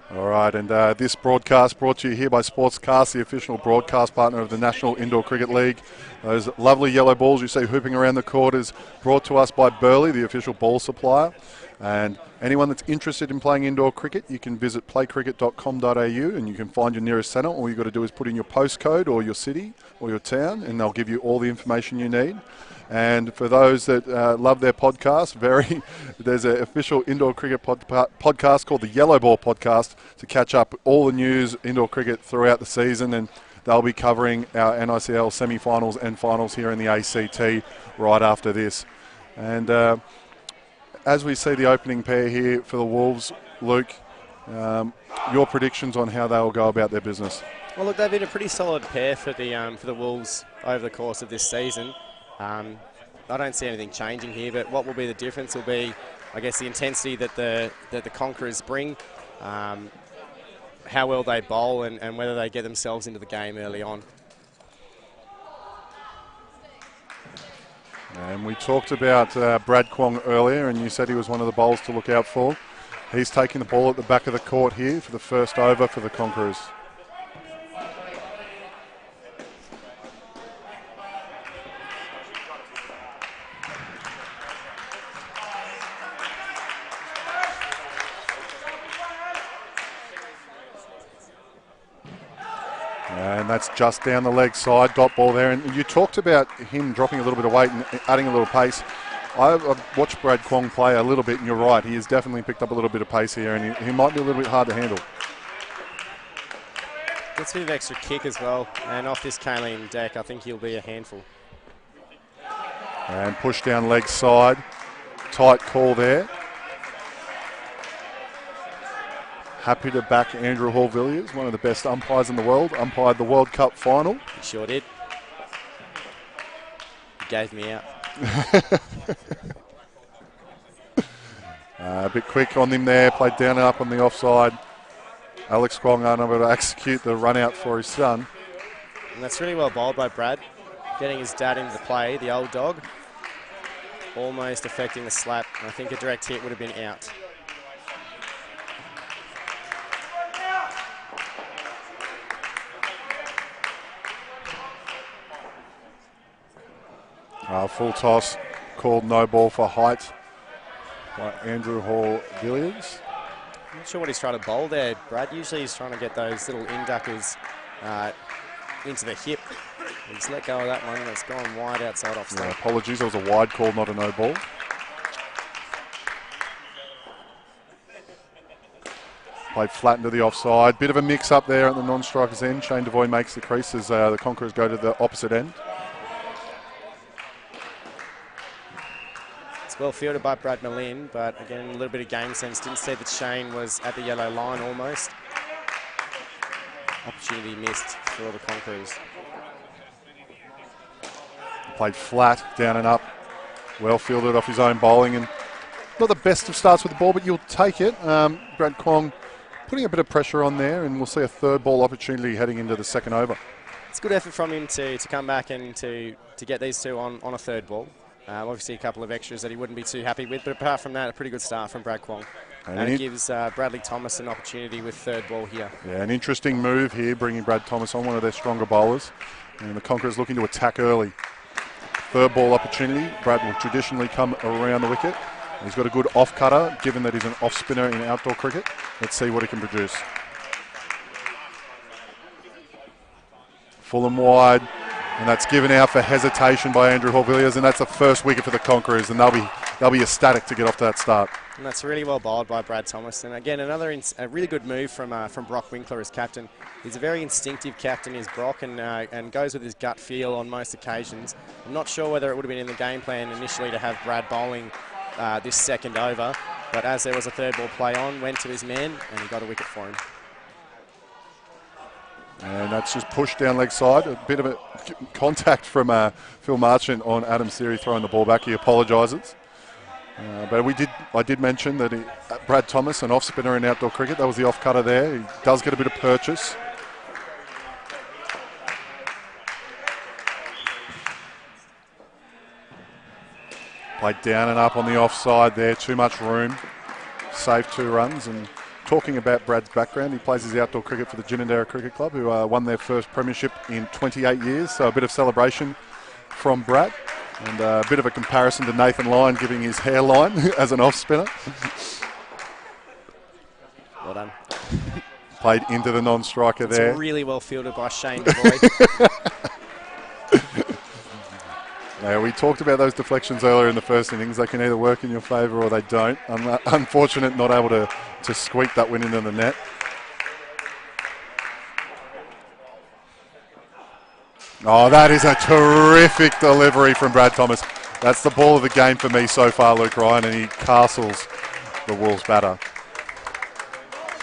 All right, and this broadcast brought to you here by Sportscast, the official broadcast partner of the National Indoor Cricket League. Those lovely yellow balls you see hooping around the court is brought to us by Burley, the official ball supplier. And anyone that's interested in playing indoor cricket, you can visit playcricket.com.au and you can find your nearest centre. All you've got to do is put in your postcode or your city or your town and they'll give you all the information you need. And for those that love their podcast, there's an official indoor cricket podcast called the Yellow Ball Podcast to catch up all the news indoor cricket throughout the season. And they'll be covering our NICL semi-finals and finals here in the ACT right after this. And as we see the opening pair here for the Wolves, Luke, your predictions on how they will go about their business? Well, look, they've been a pretty solid pair for the Wolves over the course of this season. I don't see anything changing here, but what will be the difference will be, I guess, the intensity that the Conquerors bring, how well they bowl, and whether they get themselves into the game early on. And we talked about Brad Kwong earlier, and you said he was one of the bowlers to look out for. He's taking the ball at the back of the court here for the first over for the Conquerors. And that's just down the leg side, dot ball there. And you talked about him dropping a little bit of weight and adding a little pace. I've watched Brad Kwong play a little bit, and you're right. He has definitely picked up a little bit of pace here, and he might be a little bit hard to handle. Gets a bit of extra kick as well, and off this Kaleen deck, I think he'll be a handful. And push down leg side. Tight call there. Happy to back Andrew Hall-Villiers, one of the best umpires in the world. Umpired the World Cup final. He sure did. He gave me out. A bit quick on him there. Played down and up on the offside. Alex Kwong unable to execute the run out for his son. And that's really well bowled by Brad. Getting his dad into play, the old dog. Almost affecting the slap. I think a direct hit would have been out. Full toss, called no ball for height by Andrew Hall-Villiers. Not sure what he's trying to bowl there, Brad. Usually he's trying to get those little induckers into the hip. He's let go of that one, and it's gone wide outside off stump. Yeah, apologies, it was a wide call, not a no ball. Played flat into the offside. Bit of a mix up there at the non-striker's end. Shane Devoy makes the crease as the Conquerors go to the opposite end. Well fielded by Brad Malin, but again, a little bit of game sense. Didn't see that Shane was at the yellow line almost. Opportunity missed for the Conquerors. Played flat, down and up. Well fielded off his own bowling, and not the best of starts with the ball, but you'll take it. Brad Kwong putting a bit of pressure on there, and we'll see a third ball opportunity heading into the second over. It's a good effort from him to come back and to get these two on a third ball. Obviously a couple of extras that he wouldn't be too happy with, but apart from that, a pretty good start from Brad Kwong. And it gives Bradley Thomas an opportunity with third ball here. Yeah, an interesting move here, bringing Brad Thomas on, one of their stronger bowlers. And the Conquerors looking to attack early. Third ball opportunity. Brad will traditionally come around the wicket. He's got a good off cutter, given that he's an off spinner in outdoor cricket. Let's see what he can produce. Full and wide. And that's given out for hesitation by Andrew Hall-Villiers, and that's the first wicket for the Conquerors, and they'll be ecstatic to get off to that start. And that's really well bowled by Brad Thomas. And again, a really good move from Brock Winkler as captain. He's a very instinctive captain, is Brock, and goes with his gut feel on most occasions. I'm not sure whether it would have been in the game plan initially to have Brad bowling this second over, but as there was a third ball play on, went to his man, and he got a wicket for him. And that's just pushed down leg side. A bit of a contact from Phil Marchant on Adam Seary throwing the ball back. He apologises. But I did mention that Brad Thomas, an off spinner in outdoor cricket, that was the off cutter there. He does get a bit of purchase. Played down and up on the offside there. Too much room. Saved 2 runs. And talking about Brad's background, he plays his outdoor cricket for the Ginninderra Cricket Club, who won their first premiership in 28 years. So a bit of celebration from Brad, and a bit of a comparison to Nathan Lyon giving his hairline as an off spinner. Well done. Played into the non-striker there. It's really well fielded by Shane Devoy. Now, we talked about those deflections earlier in the first innings. They can either work in your favour or they don't. Unfortunate not able to squeak that one into the net. Oh, that is a terrific delivery from Brad Thomas. That's the ball of the game for me so far, Luke Ryan, and he castles the Wolves batter.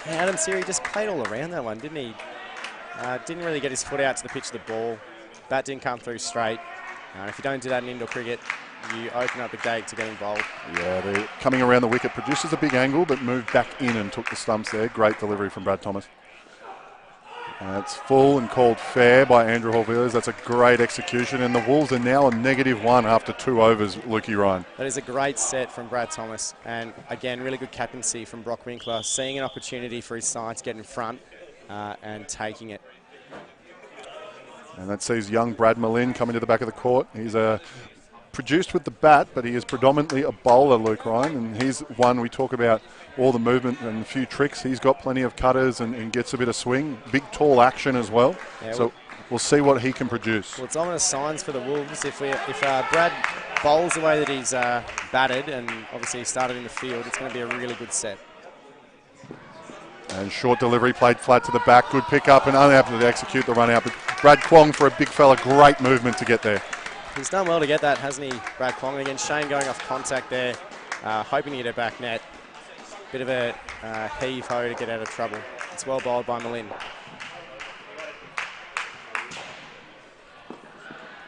Yeah, Adam Seary just played all around that one, didn't he? Didn't really get his foot out to the pitch of the ball. Bat didn't come through straight. If you don't do that in indoor cricket, you open up the gate to getting bowled. Yeah, coming around the wicket produces a big angle, but moved back in and took the stumps there. Great delivery from Brad Thomas. It's full and called fair by Andrew Hall-Villiers. That's a great execution, and the Wolves are now on -1 after 2 overs, Lukey Ryan. That is a great set from Brad Thomas, and again, really good captaincy from Brock Winkler, seeing an opportunity for his side to get in front and taking it. And that sees young Brad Malin coming to the back of the court. He's produced with the bat, but he is predominantly a bowler, Luke Ryan, and he's one we talk about all the movement and a few tricks. He's got plenty of cutters and gets a bit of swing. Big, tall action as well. Yeah, so we'll see what he can produce. Well, it's ominous signs for the Wolves. If Brad bowls the way that he's batted, and obviously he started in the field, it's going to be a really good set. And short delivery, played flat to the back. Good pick up and unable to execute the run out. But Brad Kwong, for a big fella, great movement to get there. He's done well to get that, hasn't he, Brad Kwong? And again, Shane going off contact there, hoping to get a back net. Bit of a heave-ho to get out of trouble. It's well bowled by Malin.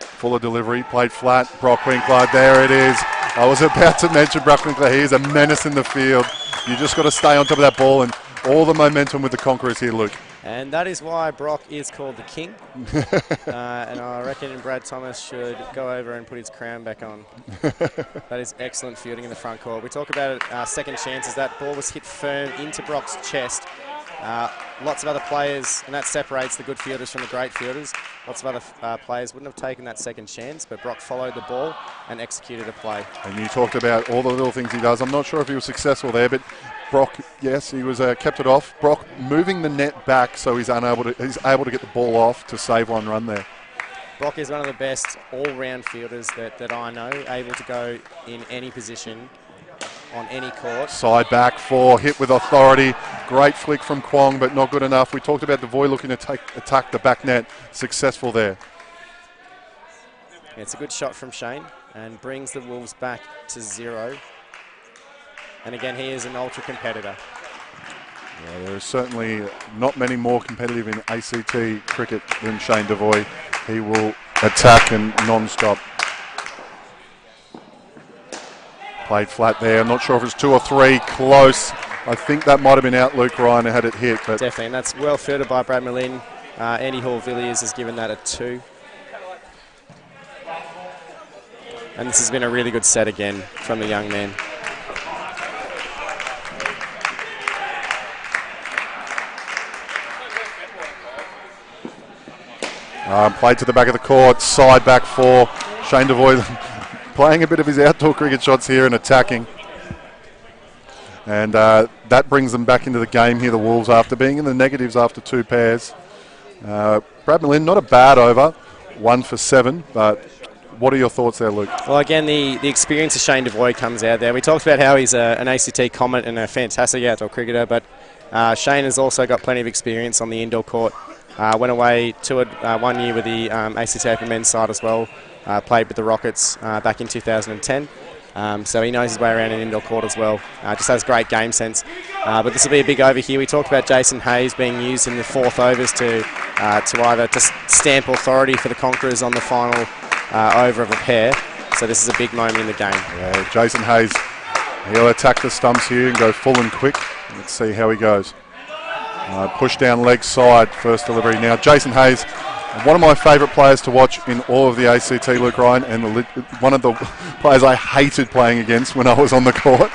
Fuller delivery, played flat. Brock Winkler, there it is. I was about to mention Brock Winkler. He is a menace in the field. You just got to stay on top of that ball, and all the momentum with the Conquerors here, Luke. And that is why Brock is called the king. And I reckon Brad Thomas should go over and put his crown back on. That is excellent fielding in the front court. We talk about second chances. That ball was hit firm into Brock's chest. Lots of other players, and that separates the good fielders from the great fielders. Lots of other players wouldn't have taken that second chance, but Brock followed the ball and executed a play. And you talked about all the little things he does. I'm not sure if he was successful there, but Brock, yes, he was kept it off. Brock moving the net back so he's able to get the ball off to save one run there. Brock is one of the best all-round fielders that I know, able to go in any position on any court. Side back four, hit with authority. Great flick from Kwong, but not good enough. We talked about Devoy looking to attack the back net. Successful there. Yeah, it's a good shot from Shane and brings the Wolves back to 0. And again, he is an ultra competitor. Yeah, there are certainly not many more competitive in ACT cricket than Shane Devoy. He will attack and non-stop. Played flat there. I'm not sure if it's 2 or 3. Close. I think that might have been out. Luke Ryan had it hit. But definitely, and that's well fielded by Brad Malin. Andy Hall-Villiers has given that a 2. And this has been a really good set again from the young man. Played to the back of the court, side back 4. Shane Devoy playing a bit of his outdoor cricket shots here and attacking. And that brings them back into the game here, the Wolves, after being in the negatives after 2 pairs. Brad Malin, not a bad over, 1 for 7, but what are your thoughts there, Luke? Well, again, the experience of Shane Devoy comes out there. We talked about how he's an ACT Comet and a fantastic outdoor cricketer, but Shane has also got plenty of experience on the indoor court. Went away, toured 1 year with the ACT Open men's side as well. Played with the Rockets back in 2010. So he knows his way around an indoor court as well. Just has great game sense. But this will be a big over here. We talked about Jason Hayes being used in the 4th overs to either just stamp authority for the Conquerors on the final over of a pair. So this is a big moment in the game. Yeah, Jason Hayes, he'll attack the stumps here and go full and quick. Let's see how he goes. Push down leg side, first delivery. Now Jason Hayes, one of my favourite players to watch in all of the ACT, Luke Ryan, and one of the players I hated playing against when I was on the court.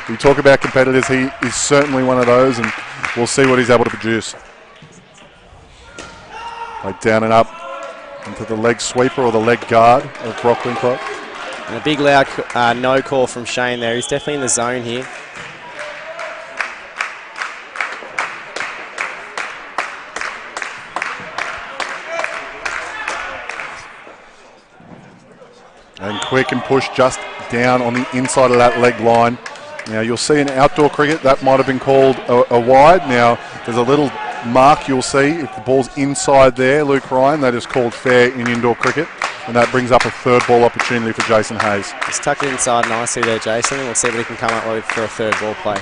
We talk about competitors, he is certainly one of those, and we'll see what he's able to produce. Played down and up into the leg sweeper or the leg guard of Brock Winkler. And a big loud no call from Shane there. He's definitely in the zone here. And quick and push just down on the inside of that leg line. Now you'll see in outdoor cricket that might have been called a wide. Now there's a little mark you'll see if the ball's inside there, Luke Ryan, that is called fair in indoor cricket. And that brings up a 3rd ball opportunity for Jason Hayes. He's tucked it inside nicely there, Jason, and we'll see what he can come up with for a 3rd ball play.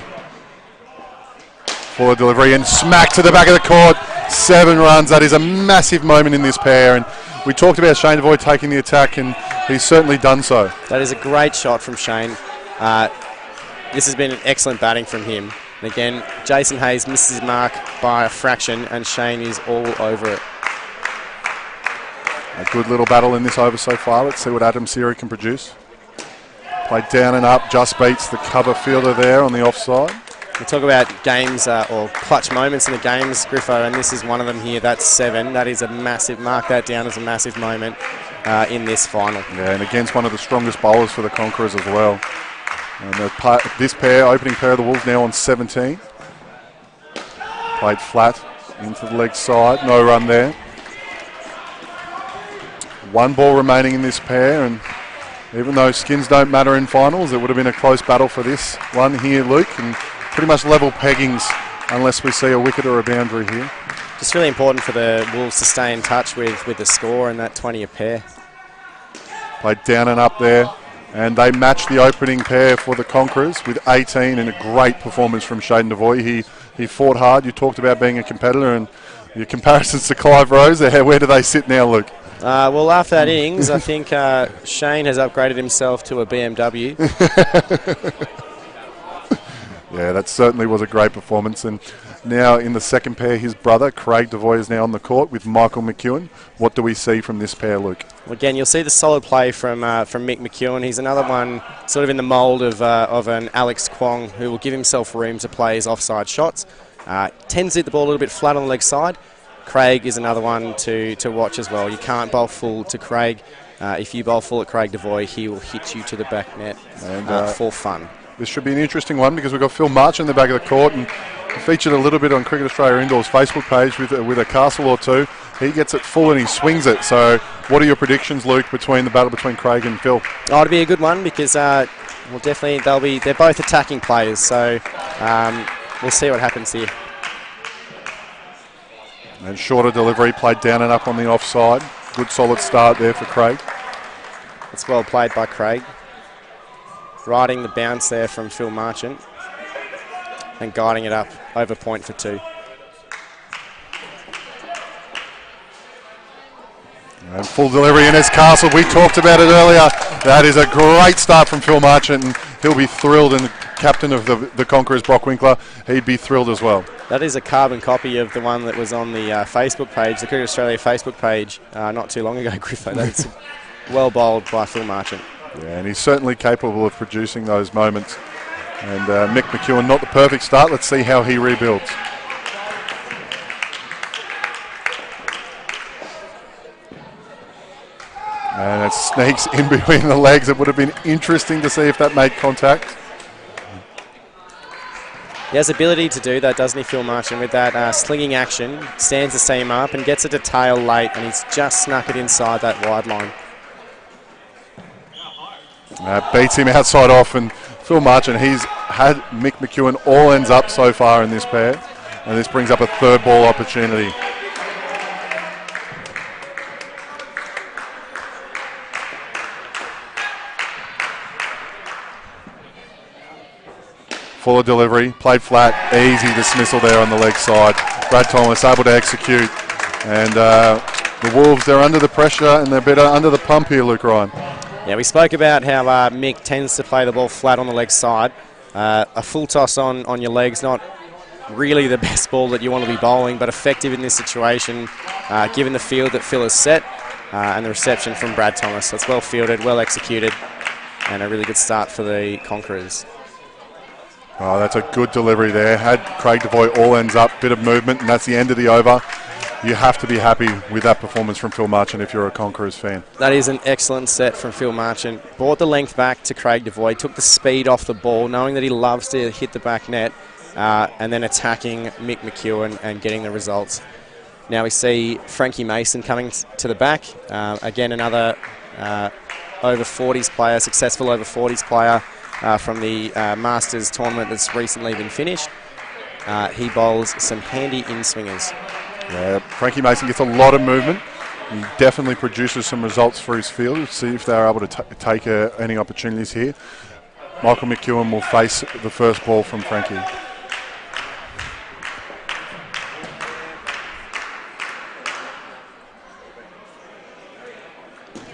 Fuller delivery and smack to the back of the court. 7 runs. That is a massive moment in this pair. And we talked about Shane Devoy taking the attack, and he's certainly done so. That is a great shot from Shane. This has been an excellent batting from him. And again, Jason Hayes misses his mark by a fraction, and Shane is all over it. A good little battle in this over so far. Let's see what Adam Seary can produce. Played down and up, just beats the cover fielder there on the offside. We talk about games or clutch moments in the games, Griffo, and this is one of them here. That's 7. That is a massive, mark that down as a massive moment in this final. Yeah, and against one of the strongest bowlers for the Conquerors as well. And this pair, opening pair of the Wolves now on 17. Played flat into the leg side, no run there. 1 ball remaining in this pair, and Even though skins don't matter in finals, it would have been a close battle for this one here, Luke, and pretty much level peggings unless we see a wicket or a boundary here. Just really important for the Wolves to stay in touch with the score and that 20 a pair. Played down and up there, and they matched the opening pair for the Conquerors with 18, and a great performance from Shayden Devoy. He fought hard. You talked about being a competitor, and your comparisons to Clive Rose, where do they sit now, Luke? Well, after that innings, I think Shane has upgraded himself to a BMW. Yeah, that certainly was a great performance. And now in the second pair, his brother, Craig Devoy, is now on the court with Michael McEwen. What do we see from this pair, Luke? Well, again, you'll see the solid play from Mick McEwen. He's another one sort of in the mould of an Alex Kwong who will give himself room to play his offside shots. Tends to hit the ball a little bit flat on the leg side. Craig is another one to watch as well. You can't bowl full to Craig. If you bowl full at Craig Devoy, he will hit you to the back net for fun. This should be an interesting one because we've got Phil March in the back of the court, and featured a little bit on Cricket Australia Indoors Facebook page with a castle or two. He gets it full and he swings it. So what are your predictions, Luke, between the battle between Craig and Phil? Oh, it'll be a good one because well, definitely they're both attacking players. So we'll see what happens here. And shorter delivery, played down and up on the offside. Good solid start there for Craig. It's well played by Craig. Riding the bounce there from Phil Marchant and guiding it up over point for 2. And full delivery in his castle. We talked about it earlier. That is a great start from Phil Marchant, and he'll be thrilled. And the captain of the Conquerors, Brock Winkler, he'd be thrilled as well. That is a carbon copy of the one that was on the Facebook page, the Cricket Australia Facebook page, not too long ago, Griffo. That's well bowled by Phil Marchant. Yeah, and he's certainly capable of producing those moments. And Mick McEwen, not the perfect start. Let's see how he rebuilds. And it sneaks in between the legs. It would have been interesting to see if that made contact. He has the ability to do that, doesn't he, Phil Marchant, with that slinging action. Stands the seam up and gets it to tail late, and he's just snuck it inside that wide line. Beats him outside off, and Phil Marchant, he's had Mick McEwen all ends up so far in this pair, and this brings up a third ball opportunity. Fuller delivery, played flat, easy dismissal there on the leg side. Brad Thomas able to execute, and the Wolves, they're under the pressure and they're better under the pump here, Luke Ryan. Yeah, we spoke about how Mick tends to play the ball flat on the leg side. A full toss on your legs, not really the best ball that you want to be bowling, but effective in this situation, given the field that Phil has set and the reception from Brad Thomas. So it's well fielded, well executed, and a really good start for the Conquerors. Oh, that's a good delivery there. Had Craig Devoy all ends up, bit of movement, and that's the end of the over. You have to be happy with that performance from Phil Marchant if you're a Conquerors fan. That is an excellent set from Phil Marchant. Brought the length back to Craig Devoy, took the speed off the ball, knowing that he loves to hit the back net, and then attacking Mick McEwen and getting the results. Now we see Frankie Mason coming to the back. Again, another over 40s player, successful over 40s player from the Masters tournament that's recently been finished. He bowls some handy in-swingers. Yeah, Frankie Mason gets a lot of movement. He definitely produces some results for his field. Let's see if they're able to take any opportunities here. Michael McEwen will face the first ball from Frankie.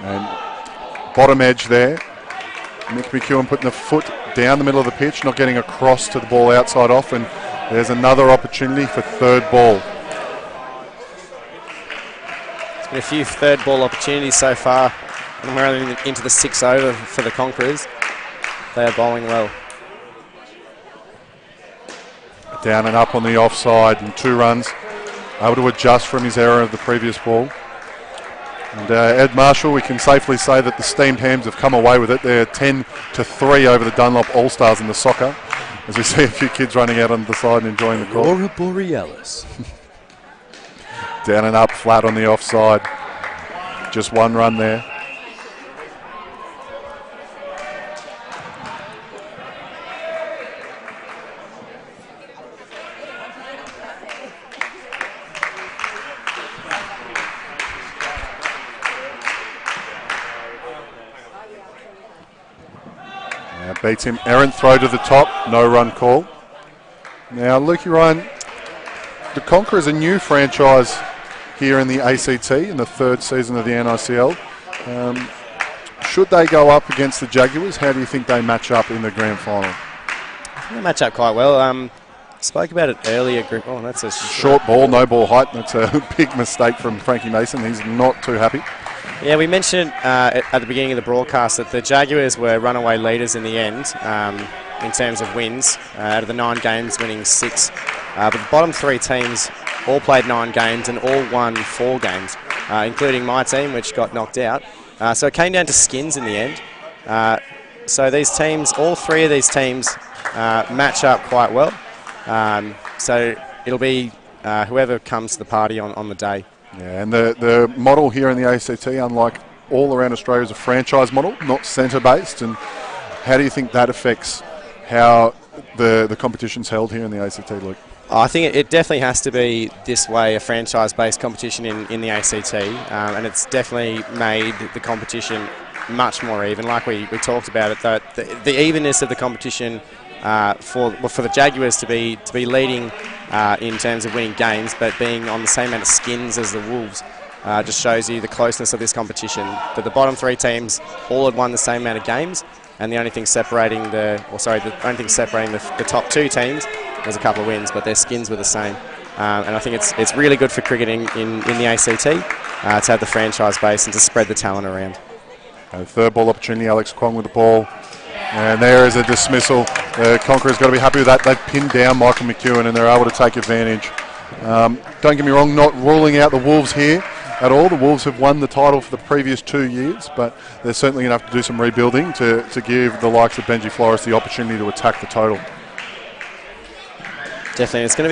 And bottom edge there. Mick McEwen putting the foot down the middle of the pitch, not getting across to the ball outside off, and there's another opportunity for third ball. There's been a few third ball opportunities so far, and we're only into the 6 over for the Conquerors. They are bowling well. Down and up on the offside, and 2 runs. Able to adjust from his error of the previous ball. And Ed Marshall, we can safely say that the steamed hams have come away with it. They're 10-3 over the Dunlop All-Stars in the soccer, as we see a few kids running out on the side and enjoying the call. Aurora Borealis. Down and up, flat on the offside. Just 1 run there. beats him. Errant throw to the top, no run call. Now, Lukey Ryan, the Conquerors, a new franchise here in the ACT in the third season of the NICL. Should they go up against the Jaguars, how do you think they match up in the grand final? They match up quite well. Spoke about it earlier. Oh, that's a short ball, no ball height. That's a big mistake from Frankie Mason. He's not too happy. Yeah, we mentioned at the beginning of the broadcast that the Jaguars were runaway leaders in the end in terms of wins. Out of the 9 games, winning 6. But the bottom 3 teams all played 9 games and all won 4 games, including my team, which got knocked out. So it came down to skins in the end. So these teams, all 3 of these teams, match up quite well. So it'll be whoever comes to the party on the day. Yeah, and the model here in the ACT, unlike all around Australia, is a franchise model, not centre-based. And how do you think that affects how the competition's held here in the ACT, Luke? I think it definitely has to be this way, a franchise-based competition in the ACT, and it's definitely made the competition much more even. Like we talked about it, the evenness of the competition for the Jaguars to be leading in terms of winning games, but being on the same amount of skins as the Wolves, just shows you the closeness of this competition. That the bottom 3 teams all had won the same amount of games, and the only thing separating the top 2 teams was a couple of wins, but their skins were the same. And I think it's really good for cricketing in the ACT to have the franchise base and to spread the talent around. Third ball opportunity, Alex Kwong with the ball. And there is a dismissal. The Conquerors got to be happy with that. They've pinned down Michael McEwen and they're able to take advantage. Don't get me wrong, not ruling out the Wolves here at all. The Wolves have won the title for the previous 2 years, but they're certainly going to have to do some rebuilding to give the likes of Benji Flores the opportunity to attack the total. Definitely, it's going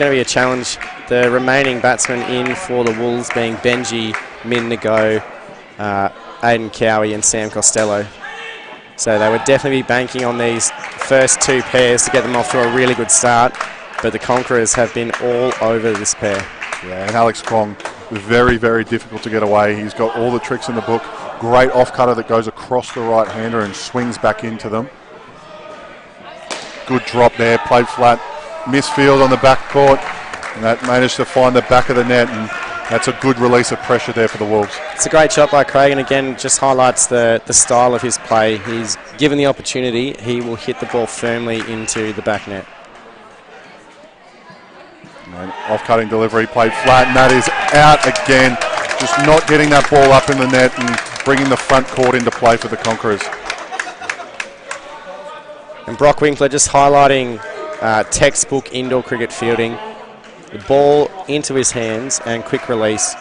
to be a challenge. The remaining batsmen in for the Wolves being Benji, Min Nago, Aidan Cowie and Sam Costello. So they would definitely be banking on these first 2 pairs to get them off to a really good start, but the Conquerors have been all over this pair. Yeah, and Alex Kwong, very, very difficult to get away. He's got all the tricks in the book. Great off-cutter that goes across the right-hander and swings back into them. Good drop there, played flat. Misfield on the back court, and that managed to find the back of the net, and that's a good release of pressure there for the Wolves. It's a great shot by Craig, and again just highlights the style of his play. He's given the opportunity, he will hit the ball firmly into the back net. And off-cutting delivery, played flat, and that is out again. Just not getting that ball up in the net and bringing the front court into play for the Conquerors. And Brock Winkler just highlighting textbook indoor cricket fielding. The ball into his hands and quick release.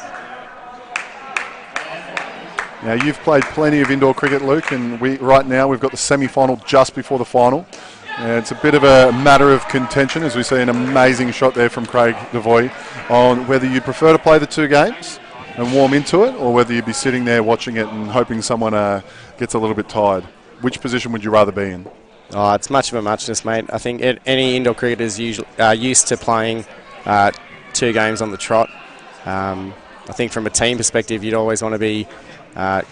Now you've played plenty of indoor cricket, Luke, and right now we've got the semi-final just before the final. And it's a bit of a matter of contention as we see an amazing shot there from Craig Devoy on whether you prefer to play the 2 games and warm into it, or whether you'd be sitting there watching it and hoping someone gets a little bit tired. Which position would you rather be in? Oh, it's much of a muchness, mate. I think any indoor cricketer is usually used to playing 2 games on the trot. I think from a team perspective, you'd always want to be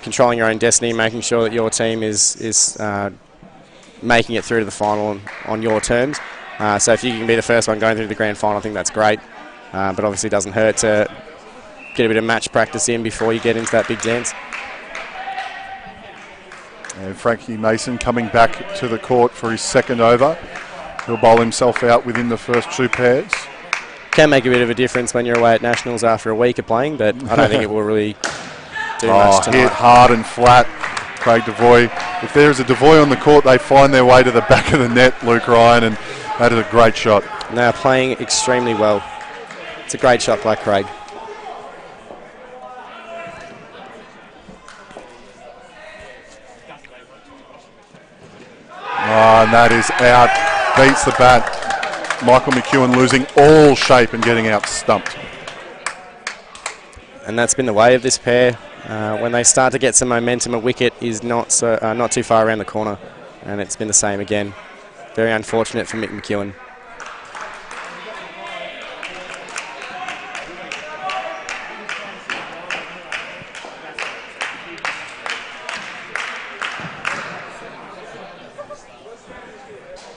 controlling your own destiny, making sure that your team is making it through to the final on your terms. So if you can be the first one going through the grand final, I think that's great. But obviously it doesn't hurt to get a bit of match practice in before you get into that big dance. And Frankie Mason coming back to the court for his 2nd over. He'll bowl himself out within the first 2 pairs. Can make a bit of a difference when you're away at Nationals after a week of playing, but I don't think it will really do much tonight. Hit hard and flat, Craig Devoy. If there's a Devoy on the court, they find their way to the back of the net, Luke Ryan, and that is a great shot. They're playing extremely well. It's a great shot by Craig. And that is out, beats the bat. Michael McEwen losing all shape and getting out stumped. And that's been the way of this pair. When they start to get some momentum, a wicket is not too far around the corner, and it's been the same again. Very unfortunate for Mick McEwen.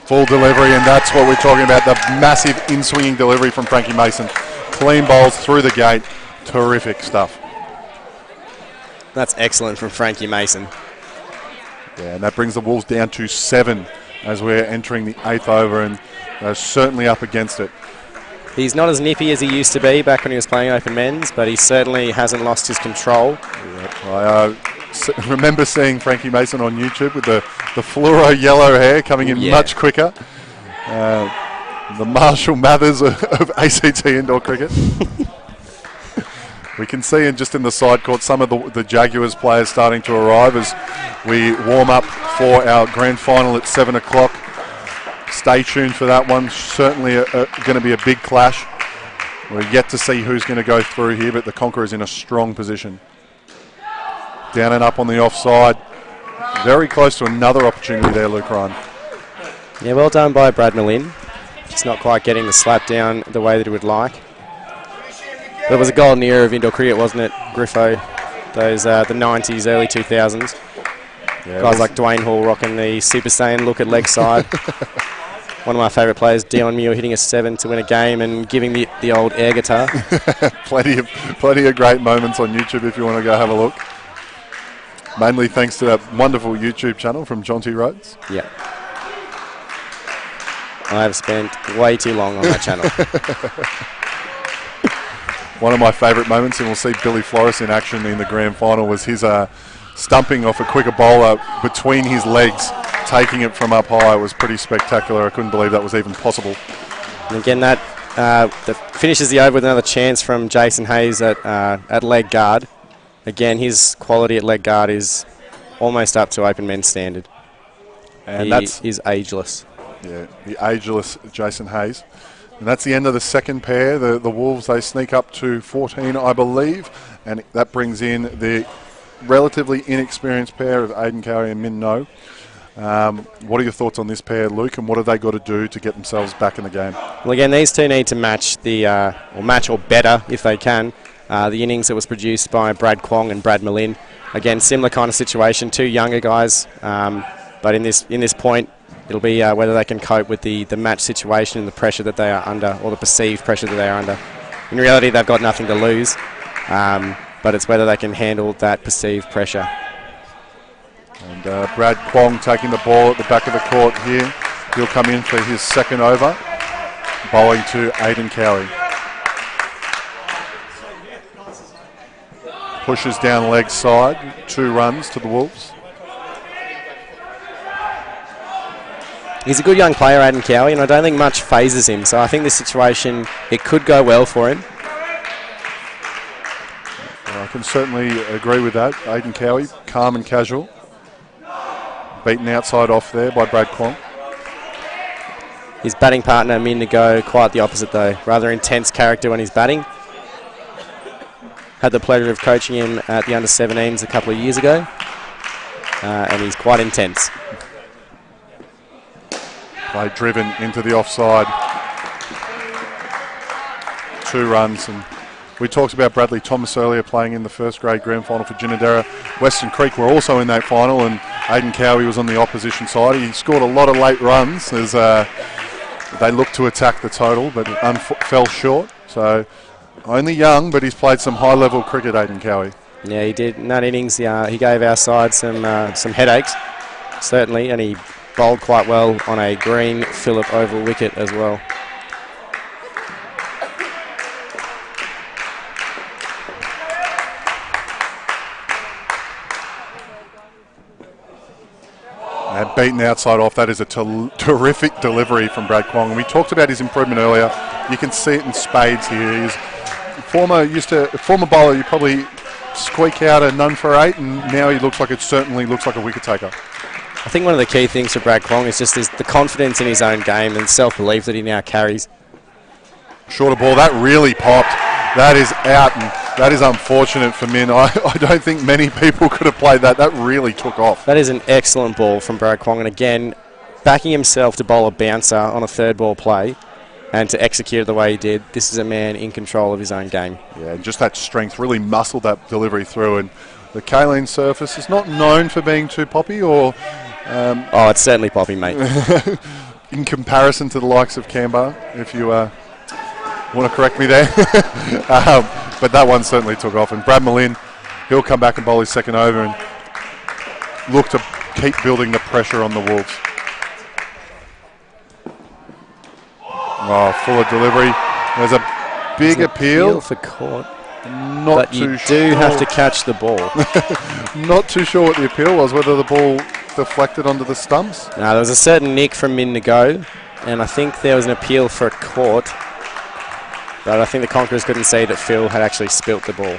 Full delivery, and that's what we're talking about, the massive in-swinging delivery from Frankie Mason. Clean bowls through the gate. Terrific stuff. That's excellent from Frankie Mason. Yeah, and that brings the Wolves down to 7 as we're entering the 8th over, and they're certainly up against it. He's not as nippy as he used to be back when he was playing open men's, but he certainly hasn't lost his control. Yeah, I remember seeing Frankie Mason on YouTube with the fluoro yellow hair coming in much quicker. The Marshall Mathers of ACT indoor cricket. We can see just in the side court some of the Jaguars players starting to arrive as we warm up for our grand final at 7 o'clock. Stay tuned for that one. Certainly going to be a big clash. We're yet to see who's going to go through here, but the Conquerors in a strong position. Down and up on the offside. Very close to another opportunity there, Luke Ryan. Yeah, well done by Brad Malin. Just not quite getting the slap down the way that he would like. But it was a golden era of indoor cricket, wasn't it, Griffo? Those the 90s, early 2000s. Yeah, guys like Dwayne Hall rocking the Super Saiyan look at leg side. One of my favourite players, Dion Muir, hitting a 7 to win a game and giving the old air guitar. plenty of great moments on YouTube if you want to go have a look. Mainly thanks to that wonderful YouTube channel from Jonty Rhodes. Yeah. I have spent way too long on that channel. One of my favourite moments, and we'll see Billy Flores in action in the grand final, was his stumping off a quicker bowler between his legs, taking it from up high. It was pretty spectacular. I couldn't believe that was even possible. And again, that finishes the over with another chance from Jason Hayes at leg guard. Again, his quality at leg guard is almost up to open men's standard. And he's ageless. Yeah, the ageless Jason Hayes. And that's the end of the second pair. The Wolves, they sneak up to 14, I believe, and that brings in the relatively inexperienced pair of Aidan Cowie and Min No. What are your thoughts on this pair, Luke, and what have they got to do to get themselves back in the game? Well, again, these two need to match or better, if they can, the innings that was produced by Brad Kwong and Brad Malin. Again, similar kind of situation, two younger guys, but in this point, it'll be whether they can cope with the match situation and the pressure that they are under, or the perceived pressure that they are under. In reality, they've got nothing to lose, but it's whether they can handle that perceived pressure. And Brad Kwong taking the ball at the back of the court here. He'll come in for his second over, bowling to Aidan Cowie. Pushes down leg side, 2 runs to the Wolves. He's a good young player, Aidan Cowie, and I don't think much phases him. So I think this situation, it could go well for him. Well, I can certainly agree with that. Aidan Cowie, calm and casual. Beaten outside off there by Brad Kwong. His batting partner, Min No, quite the opposite though. Rather intense character when he's batting. Had the pleasure of coaching him at the under-17s a couple of years ago. And he's quite intense. Play driven into the offside. 2 runs, and we talked about Bradley Thomas earlier playing in the first grade grand final for Ginninderra. Western Creek were also in that final, and Aidan Cowie was on the opposition side. He scored a lot of late runs as they looked to attack the total, but fell short. So only young, but he's played some high-level cricket, Aidan Cowie. Yeah, he did. In that innings, he gave our side some headaches, certainly, and he bowled quite well on a green Phillip oval wicket as well. And beaten outside off, that is a terrific delivery from Brad Kwong. And we talked about his improvement earlier. You can see it in spades here. He's former bowler, you probably squeak out a none for 8, and now he certainly looks like a wicket taker. I think one of the key things for Brad Kwong is just the confidence in his own game and self-belief that he now carries. Shorter ball, that really popped. That is out, and that is unfortunate for Min. I don't think many people could have played that. That really took off. That is an excellent ball from Brad Kwong, and again, backing himself to bowl a bouncer on a third ball play and to execute it the way he did. This is a man in control of his own game. Yeah, just that strength, really muscled that delivery through, and the Kaleen surface is not known for being too poppy, or... oh, it's certainly poppy, mate. in comparison to the likes of Canberra, if you want to correct me there. But that one certainly took off. And Brad Malin, he'll come back and bowl his second over and look to keep building the pressure on the Wolves. Oh, full of delivery. There's a big appeal for caught. But you do have to catch the ball. Not too sure what the appeal was, whether the ball deflected onto the stumps. No, there was a certain nick from Min to go, and I think there was an appeal for a caught. But I think the Conquerors couldn't see that Phil had actually spilt the ball.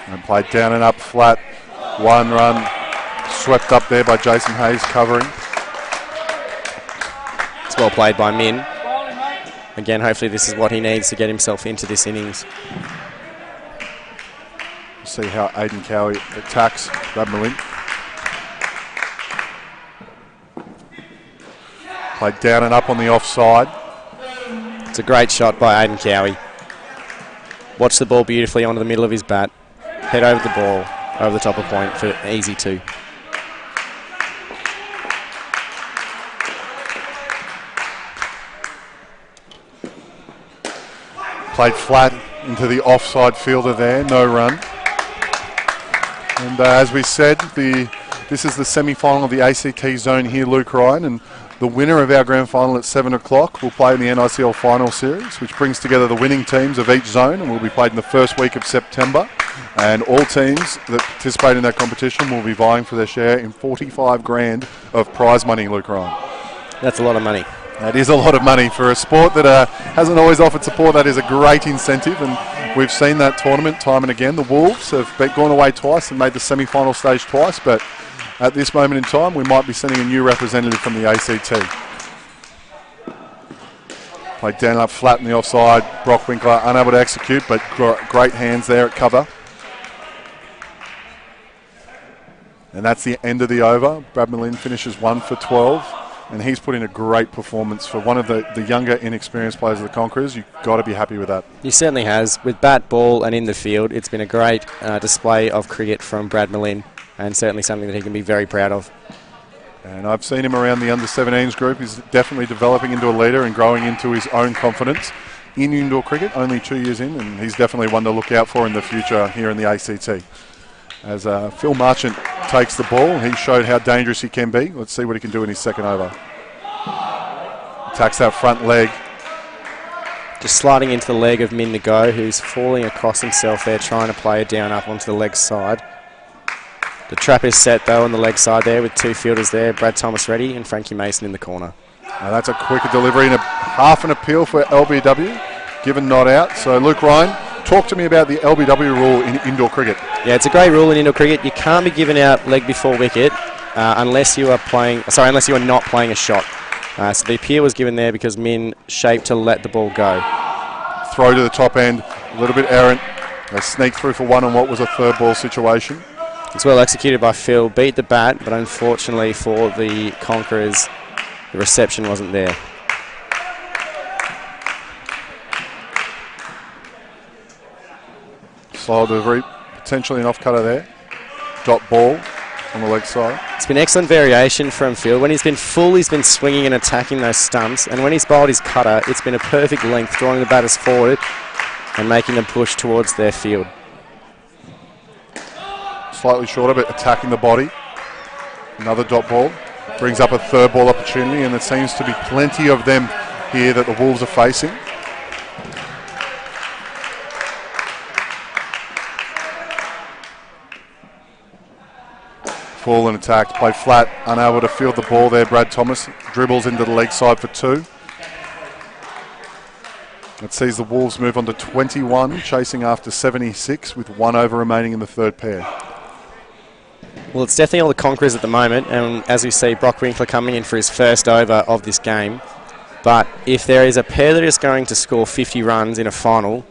And played down and up flat. 1 run. Swept up there by Jason Hayes covering. It's well played by Min. Again, hopefully this is what he needs to get himself into this innings. See how Aidan Cowie attacks Brad Malin. Played down and up on the offside. It's a great shot by Aidan Cowie. Watch the ball beautifully onto the middle of his bat. Head over the ball, over the top of point for an easy 2. Played flat into the offside fielder there, no run. And as we said, this is the semi-final of the ACT zone here, Luke Ryan, and the winner of our grand final at 7 o'clock will play in the NICL final series, which brings together the winning teams of each zone and will be played in the first week of September. And all teams that participate in that competition will be vying for their share in 45 grand of prize money, Luke Ryan. That's a lot of money. That is a lot of money for a sport that hasn't always offered support. That is a great incentive, and we've seen that tournament time and again. The Wolves have gone away twice and made the semi-final stage twice, but at this moment in time, we might be sending a new representative from the ACT. Played down up flat in the offside. Brock Winkler unable to execute, but great hands there at cover. And that's the end of the over. Brad Malin finishes 1 for 12. And he's put in a great performance for one of the younger, inexperienced players of the Conquerors. You've got to be happy with that. He certainly has. With bat, ball and in the field, it's been a great display of cricket from Brad Malin, and certainly something that he can be very proud of. And I've seen him around the under-17s group. He's definitely developing into a leader and growing into his own confidence in indoor cricket, only 2 years in, and he's definitely one to look out for in the future here in the ACT. As Phil Marchant takes the ball, he showed how dangerous he can be. Let's see what he can do in his second over. Attacks that front leg. Just sliding into the leg of Min to go, who's falling across himself there, trying to play it down up onto the leg side. The trap is set though on the leg side there with 2 fielders there, Brad Thomas ready and Frankie Mason in the corner. Now that's a quicker delivery and half an appeal for LBW, given not out. So Luke Ryan, talk to me about the LBW rule in indoor cricket. Yeah, it's a great rule in indoor cricket. You can't be giving out leg before wicket unless you are not playing a shot. So the appeal was given there because Min shaped to let the ball go. Throw to the top end, a little bit errant. They sneak through for 1 on what was a 3rd ball situation. It's well executed by Phil. Beat the bat, but unfortunately for the Conquerors, the reception wasn't there. Slow delivery, potentially an off-cutter there. Dot ball on the leg side. It's been excellent variation from Phil. When he's been full, he's been swinging and attacking those stumps. And when he's bowled his cutter, it's been a perfect length, drawing the batters forward and making them push towards their field. Slightly shorter, but attacking the body. Another dot ball. Brings up a 3rd ball opportunity, and there seems to be plenty of them here that the Wolves are facing. Full and attacked, play flat, unable to field the ball there. Brad Thomas dribbles into the leg side for 2. It sees the Wolves move on to 21, chasing after 76 with 1 over remaining in the 3rd pair. Well, it's definitely all the Conquerors at the moment, and as we see Brock Winkler coming in for his 1st over of this game. But if there is a pair that is going to score 50 runs in a final,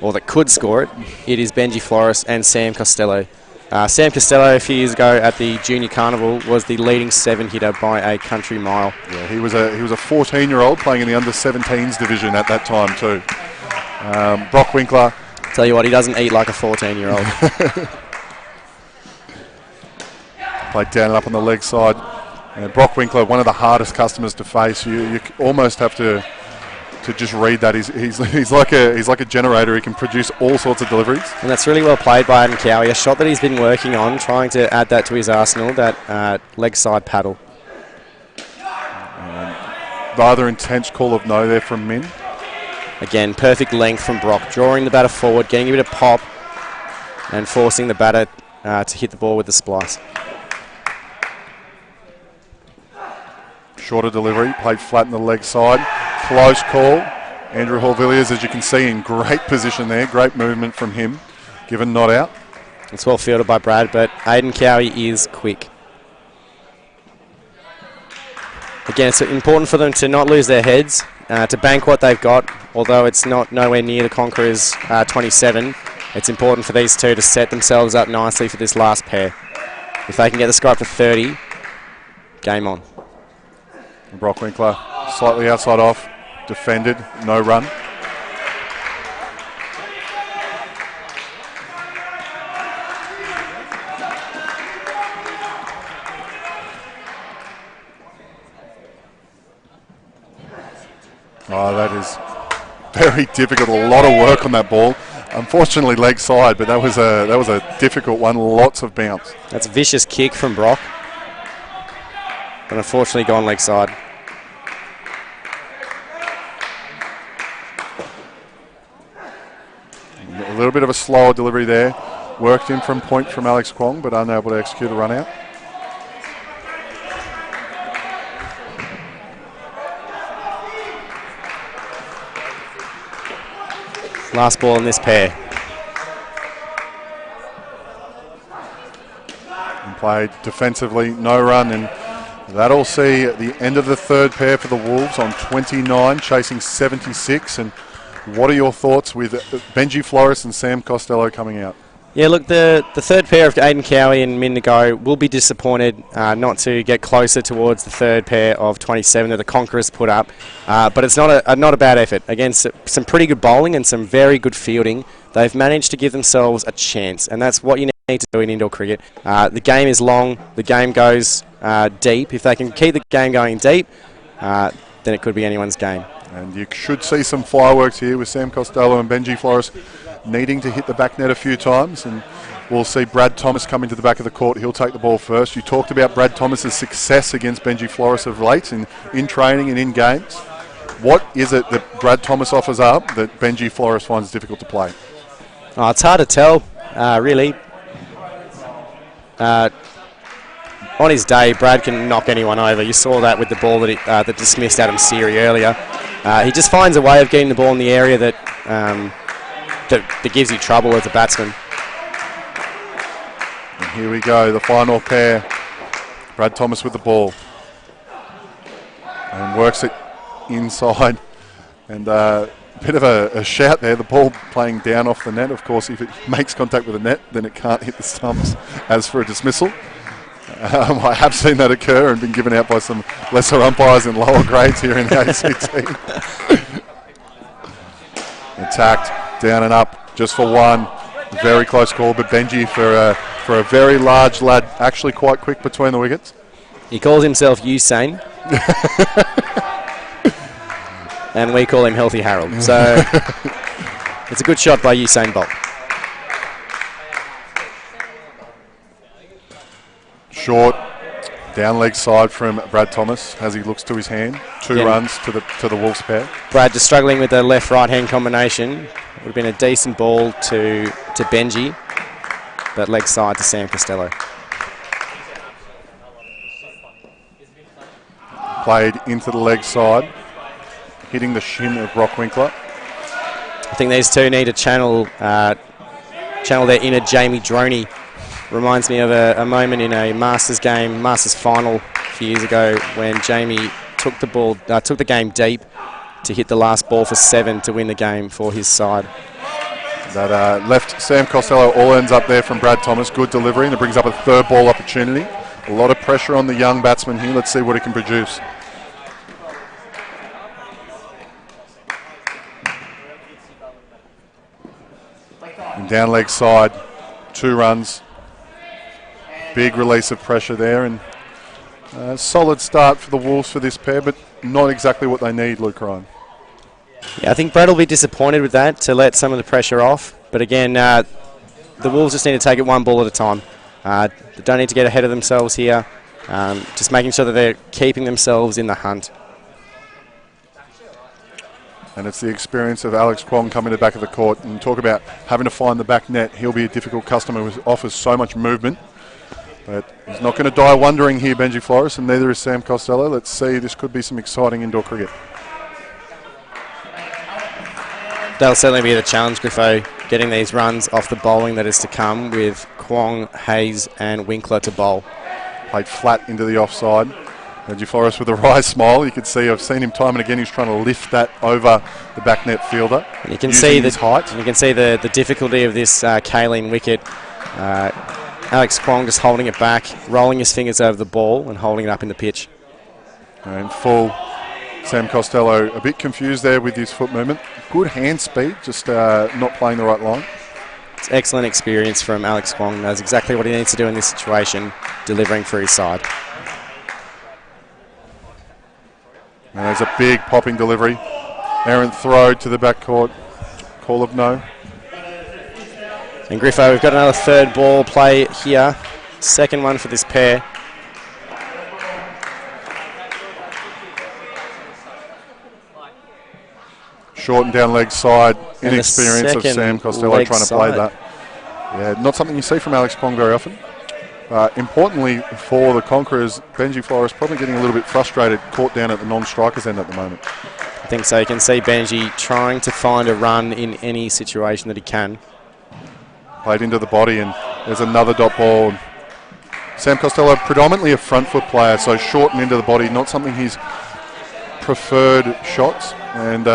or that could score it, it is Benji Flores and Sam Costello. Sam Costello, a few years ago at the Junior Carnival, was the leading 7-hitter by a country mile. Yeah, he was a 14-year-old playing in the under-17s division at that time too. Brock Winkler. Tell you what, he doesn't eat like a 14-year-old. Played down and up on the leg side. And Brock Winkler, one of the hardest customers to face. You almost have to just read that. He's like a generator. He can produce all sorts of deliveries. And that's really well played by Adam Cowie. A shot that he's been working on, trying to add that to his arsenal, that leg side paddle. Rather intense call of no there from Min. Again, perfect length from Brock, drawing the batter forward, getting a bit of pop, and forcing the batter to hit the ball with the splice. Shorter delivery, played flat in the leg side. Close call. Andrew Hall-Villiers, as you can see, in great position there. Great movement from him, given not out. It's well fielded by Brad, but Aiden Cowie is quick. Again, it's important for them to not lose their heads, to bank what they've got, although it's not nowhere near the Conquerors 27. It's important for these two to set themselves up nicely for this last pair. If they can get the score up to 30, game on. Brock Winkler slightly outside off, defended, no run. Oh, that is very difficult. A lot of work on that ball. Unfortunately, leg side, but that was a difficult one. Lots of bounce. That's a vicious kick from Brock, but unfortunately gone leg side. A little bit of a slower delivery there. Worked in from point from Alex Kwong, but unable to execute a run out. Last ball in this pair. And played defensively, no run, and that'll see the end of the third pair for the Wolves on 29, chasing 76. And what are your thoughts with Benji Flores and Sam Costello coming out? Yeah, look, the third pair of Aiden Cowie and Min to go will be disappointed not to get closer towards the third pair of 27 that the Conquerors put up. But it's not a bad effort. Against some pretty good bowling and some very good fielding, they've managed to give themselves a chance, and that's what you need to do in indoor cricket. The game is long, the game goes deep. If they can keep the game going deep, then it could be anyone's game. And you should see some fireworks here with Sam Costello and Benji Flores needing to hit the back net a few times, and we'll see Brad Thomas come into the back of the court. He'll take the ball first. You talked about Brad Thomas's success against Benji Flores of late in training and in games. What is it that Brad Thomas offers up that Benji Flores finds difficult to play? Oh, it's hard to tell, really. On his day, Brad can knock anyone over. You saw that with the ball that dismissed Adam Seary earlier. He just finds a way of getting the ball in the area that gives you trouble as a batsman. And here we go, the final pair. Brad Thomas with the ball. And works it inside. And a bit of a shout there. The ball playing down off the net. Of course, if it makes contact with the net, then it can't hit the stumps as for a dismissal. I have seen that occur and been given out by some lesser umpires in lower grades here in the ACT. Attacked, down and up, just for one. Very close call, but Benji for a very large lad, actually quite quick between the wickets. He calls himself Usain. And we call him Healthy Harold. So it's a good shot by Usain Bolt. Short, down leg side from Brad Thomas as he looks to his hand. Two runs to the Wolves pair. Brad just struggling with the left-right hand combination. Would have been a decent ball to Benji, but leg side to Sam Costello. Played into the leg side, hitting the shin of Brock Winkler. I think these two need to channel their inner Jamie Droney. Reminds me of a moment in a Masters game, Masters final a few years ago, when Jamie took the game deep to hit the last ball for 7 to win the game for his side. That left Sam Costello all ends up there from Brad Thomas. Good delivery, and it brings up a third ball opportunity. A lot of pressure on the young batsman here. Let's see what he can produce. And down leg side, 2 runs. Big release of pressure there, and solid start for the Wolves for this pair, but not exactly what they need, Luke Ryan. Yeah, I think Brad will be disappointed with that, to let some of the pressure off. But again, the Wolves just need to take it one ball at a time. They don't need to get ahead of themselves here. Just making sure that they're keeping themselves in the hunt. And it's the experience of Alex Kwong coming to the back of the court, and talk about having to find the back net. He'll be a difficult customer who offers so much movement. But he's not going to die wondering here, Benji Flores, and neither is Sam Costello. Let's see, this could be some exciting indoor cricket. That'll certainly be the challenge, Griffo, getting these runs off the bowling that is to come with Kwong, Hayes and Winkler to bowl. Played flat into the offside. Benji Flores with a wry smile. You can see, I've seen him time and again, he's trying to lift that over the back net fielder. And you can see the height. You can see the difficulty of this Kaleen wicket. Alex Kwong just holding it back, rolling his fingers over the ball and holding it up in the pitch. And full. Sam Costello a bit confused there with his foot movement. Good hand speed, just not playing the right line. It's excellent experience from Alex Kwong. Knows exactly what he needs to do in this situation, delivering for his side. And there's a big popping delivery. Errant throw to the back court. Call of no. And Griffo, we've got another third ball play here. Second one for this pair. Short and down leg side. Inexperience of Sam Costello trying to play that. Yeah, not something you see from Alex Kwong very often. Importantly for the Conquerors, Benji Flores probably getting a little bit frustrated, caught down at the non-strikers end at the moment. I think so. You can see Benji trying to find a run in any situation that he can. Played into the body, and there's another dot ball. Sam Costello, predominantly a front foot player, so short and into the body, not something he's preferred shots, and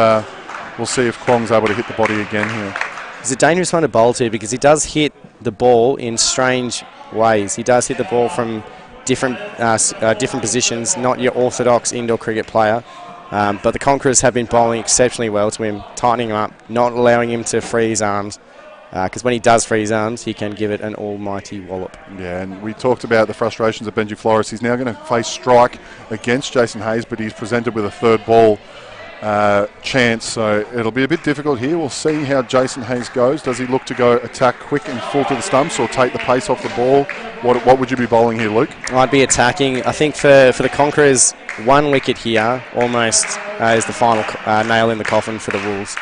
we'll see if Kwong's able to hit the body again here. He's a dangerous one to bowl to because he does hit the ball in strange ways. He does hit the ball from different positions, not your orthodox indoor cricket player. But the Conquerors have been bowling exceptionally well to him, tightening him up, not allowing him to free his arms. Because when he does free his arms, he can give it an almighty wallop. Yeah, and we talked about the frustrations of Benji Flores. He's now going to face strike against Jason Hayes, but he's presented with a third ball chance, so it'll be a bit difficult here. We'll see how Jason Hayes goes. Does he look to go attack quick and full to the stumps, or take the pace off the ball? What would you be bowling here, Luke? I'd be attacking. I think for the Conquerors, one wicket here almost is the final nail in the coffin for the Wolves.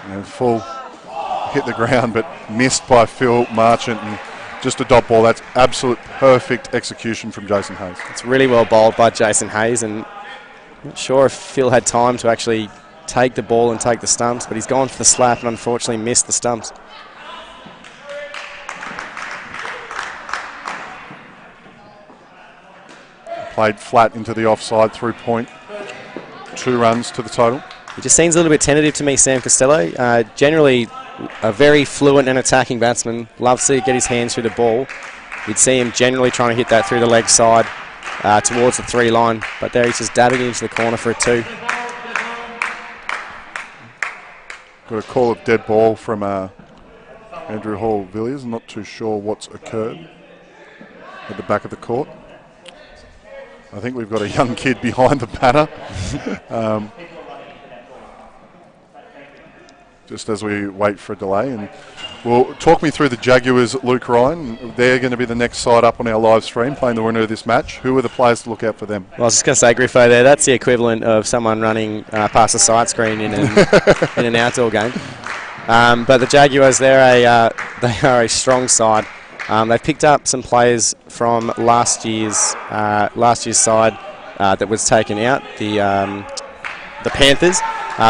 And full hit the ground, but missed by Phil Marchant, and just a dot ball. That's absolute perfect execution from Jason Hayes. It's really well bowled by Jason Hayes, and not sure if Phil had time to actually take the ball and take the stumps, but he's gone for the slap and unfortunately missed the stumps. Played flat into the offside through point. 2 runs to the total. He just seems a little bit tentative to me, Sam Costello. Generally a very fluent and attacking batsman. Loves to get his hands through the ball. You'd see him generally trying to hit that through the leg side towards the 3 line, but there he's just dabbing into the corner for a 2. Got a call of dead ball from Andrew Hall-Villiers. I'm not too sure what's occurred at the back of the court. I think we've got a young kid behind the batter. Just as we wait for a delay. And well, talk me through the Jaguars, Luke Ryan. They're going to be the next side up on our live stream, playing the winner of this match. Who are the players to look out for them? Well, I was just going to say, Griffo, there, that's the equivalent of someone running past a side screen in an outdoor game. But the Jaguars, they are a strong side. They've picked up some players from last year's side that was taken out, the Panthers.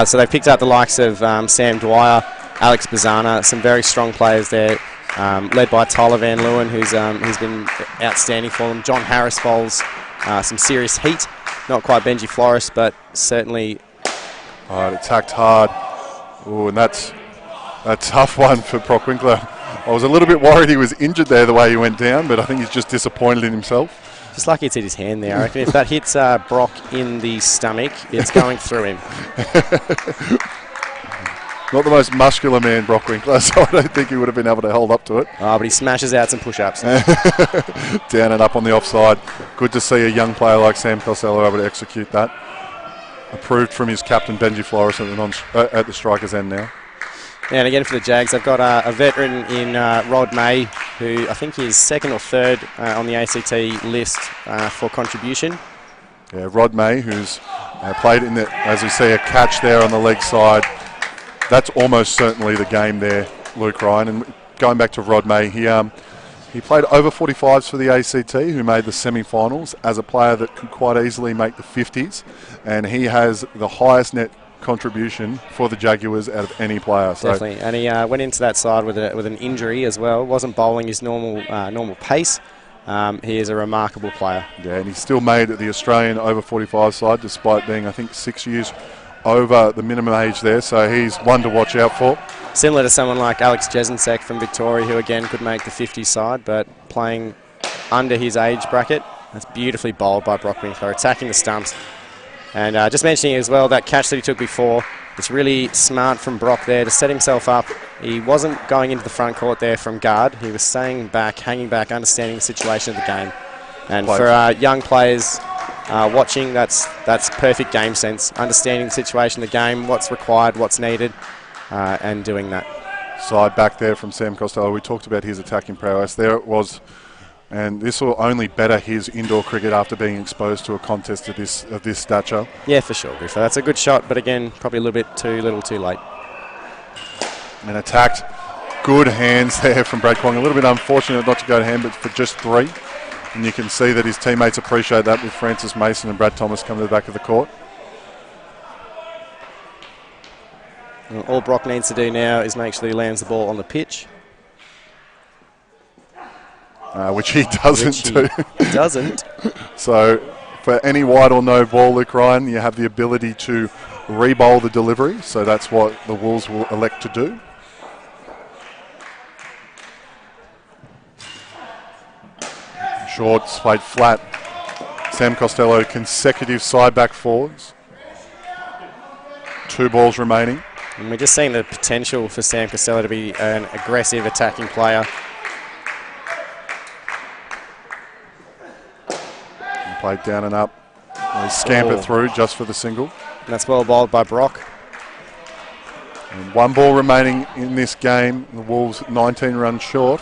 So they've picked up the likes of Sam Dwyer, Alex Bazana, some very strong players there, led by Tyler Van Leeuwen, who's been outstanding for them. John Harris bowls some serious heat. Not quite Benji Flores, but certainly... Oh, it attacked hard. Oh, and that's a tough one for Brock Winkler. I was a little bit worried he was injured there the way he went down, but I think he's just disappointed in himself. Just lucky it's hit his hand there. I reckon if that hits Brock in the stomach, it's going through him. Not the most muscular man, Brock Winkler, so I don't think he would have been able to hold up to it. Oh, but he smashes out some push-ups. Down and up on the offside. Good to see a young player like Sam Costello able to execute that. Approved from his captain, Benji Flores, at the striker's end now. And again for the Jags, they've got a veteran in Rod May, who I think is second or third on the ACT list for contribution. Yeah, Rod May, who's played in the, as you see, a catch there on the leg side. That's almost certainly the game there, Luke Ryan. And going back to Rod May, he played over 45s for the ACT, who made the semi-finals, as a player that could quite easily make the 50s. And he has the highest net contribution for the Jaguars out of any player. So definitely, and he went into that side with an injury as well. Wasn't bowling his normal pace. He is a remarkable player. Yeah, and he still made the Australian over 45 side, despite being, I think, 6 years over the minimum age there. So he's one to watch out for. Similar to someone like Alex Jesensek from Victoria, who again could make the 50 side, but playing under his age bracket. That's beautifully bowled by Brock Winkler, attacking the stumps. And just mentioning as well, that catch that he took before, it's really smart from Brock there to set himself up. He wasn't going into the front court there from guard. He was staying back, hanging back, understanding the situation of the game. And for young players watching, that's perfect game sense, understanding the situation of the game, what's required, what's needed, and doing that. Side back there from Sam Costello. We talked about his attacking prowess. There it was. And this will only better his indoor cricket after being exposed to a contest of this stature. Yeah, for sure, Griffo. That's a good shot, but again, probably a little bit too little too late. And attacked. Good hands there from Brad Kwong. A little bit unfortunate not to go to hand, but for just 3. And you can see that his teammates appreciate that with Francis Mason and Brad Thomas coming to the back of the court. Well, all Brock needs to do now is make sure he lands the ball on the pitch. Which he doesn't do. He doesn't. So for any wide or no ball, Luke Ryan, you have the ability to re-bowl the delivery. So that's what the Wolves will elect to do. Shorts played flat. Sam Costello, consecutive side back forwards. 2 balls remaining. And we're just seeing the potential for Sam Costello to be an aggressive attacking player. Played down and up. He scampered through just for the single. And that's well bowled by Brock. And 1 ball remaining in this game. The Wolves 19 runs short.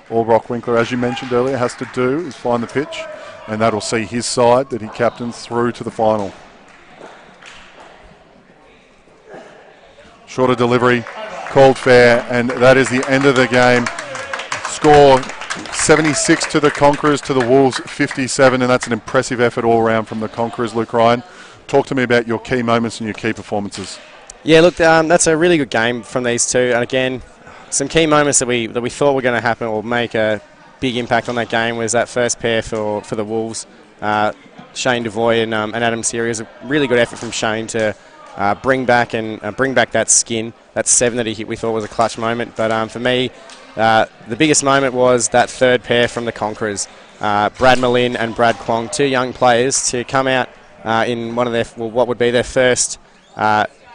All Brock Winkler, as you mentioned earlier, has to do is find the pitch, and that'll see his side that he captains through to the final. Shorter delivery, called fair, and that is the end of the game. Score 76 to the Conquerors, to the Wolves 57, and that's an impressive effort all around from the Conquerors. Luke Ryan, talk to me about your key moments and your key performances. Yeah, look, that's a really good game from these two, and again, some key moments that we thought were going to happen or make a big impact on that game was that first pair for the Wolves. Shane Devoy and Adam Series, a really good effort from Shane to bring back that skin. That 7 that he hit, we thought was a clutch moment, but for me, the biggest moment was that third pair from the Conquerors, Brad Malin and Brad Kwong, 2 young players to come out in one of their, what would be their first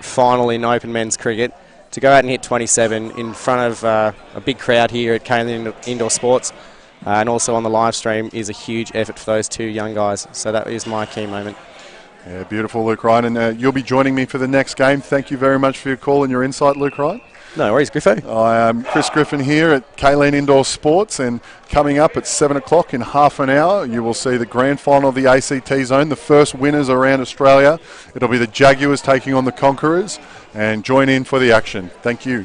final in open men's cricket, to go out and hit 27 in front of a big crowd here at Kaleen Indoor Sports, and also on the live stream, is a huge effort for those 2 young guys. So that is my key moment. Yeah, beautiful, Luke Ryan, and you'll be joining me for the next game. Thank you very much for your call and your insight, Luke Ryan. No worries, Griffo. I am Chris Griffin here at Kaleen Indoor Sports, and coming up at 7 o'clock in half an hour, you will see the grand final of the ACT Zone, the first winners around Australia. It'll be the Jaguars taking on the Conquerors, and join in for the action. Thank you.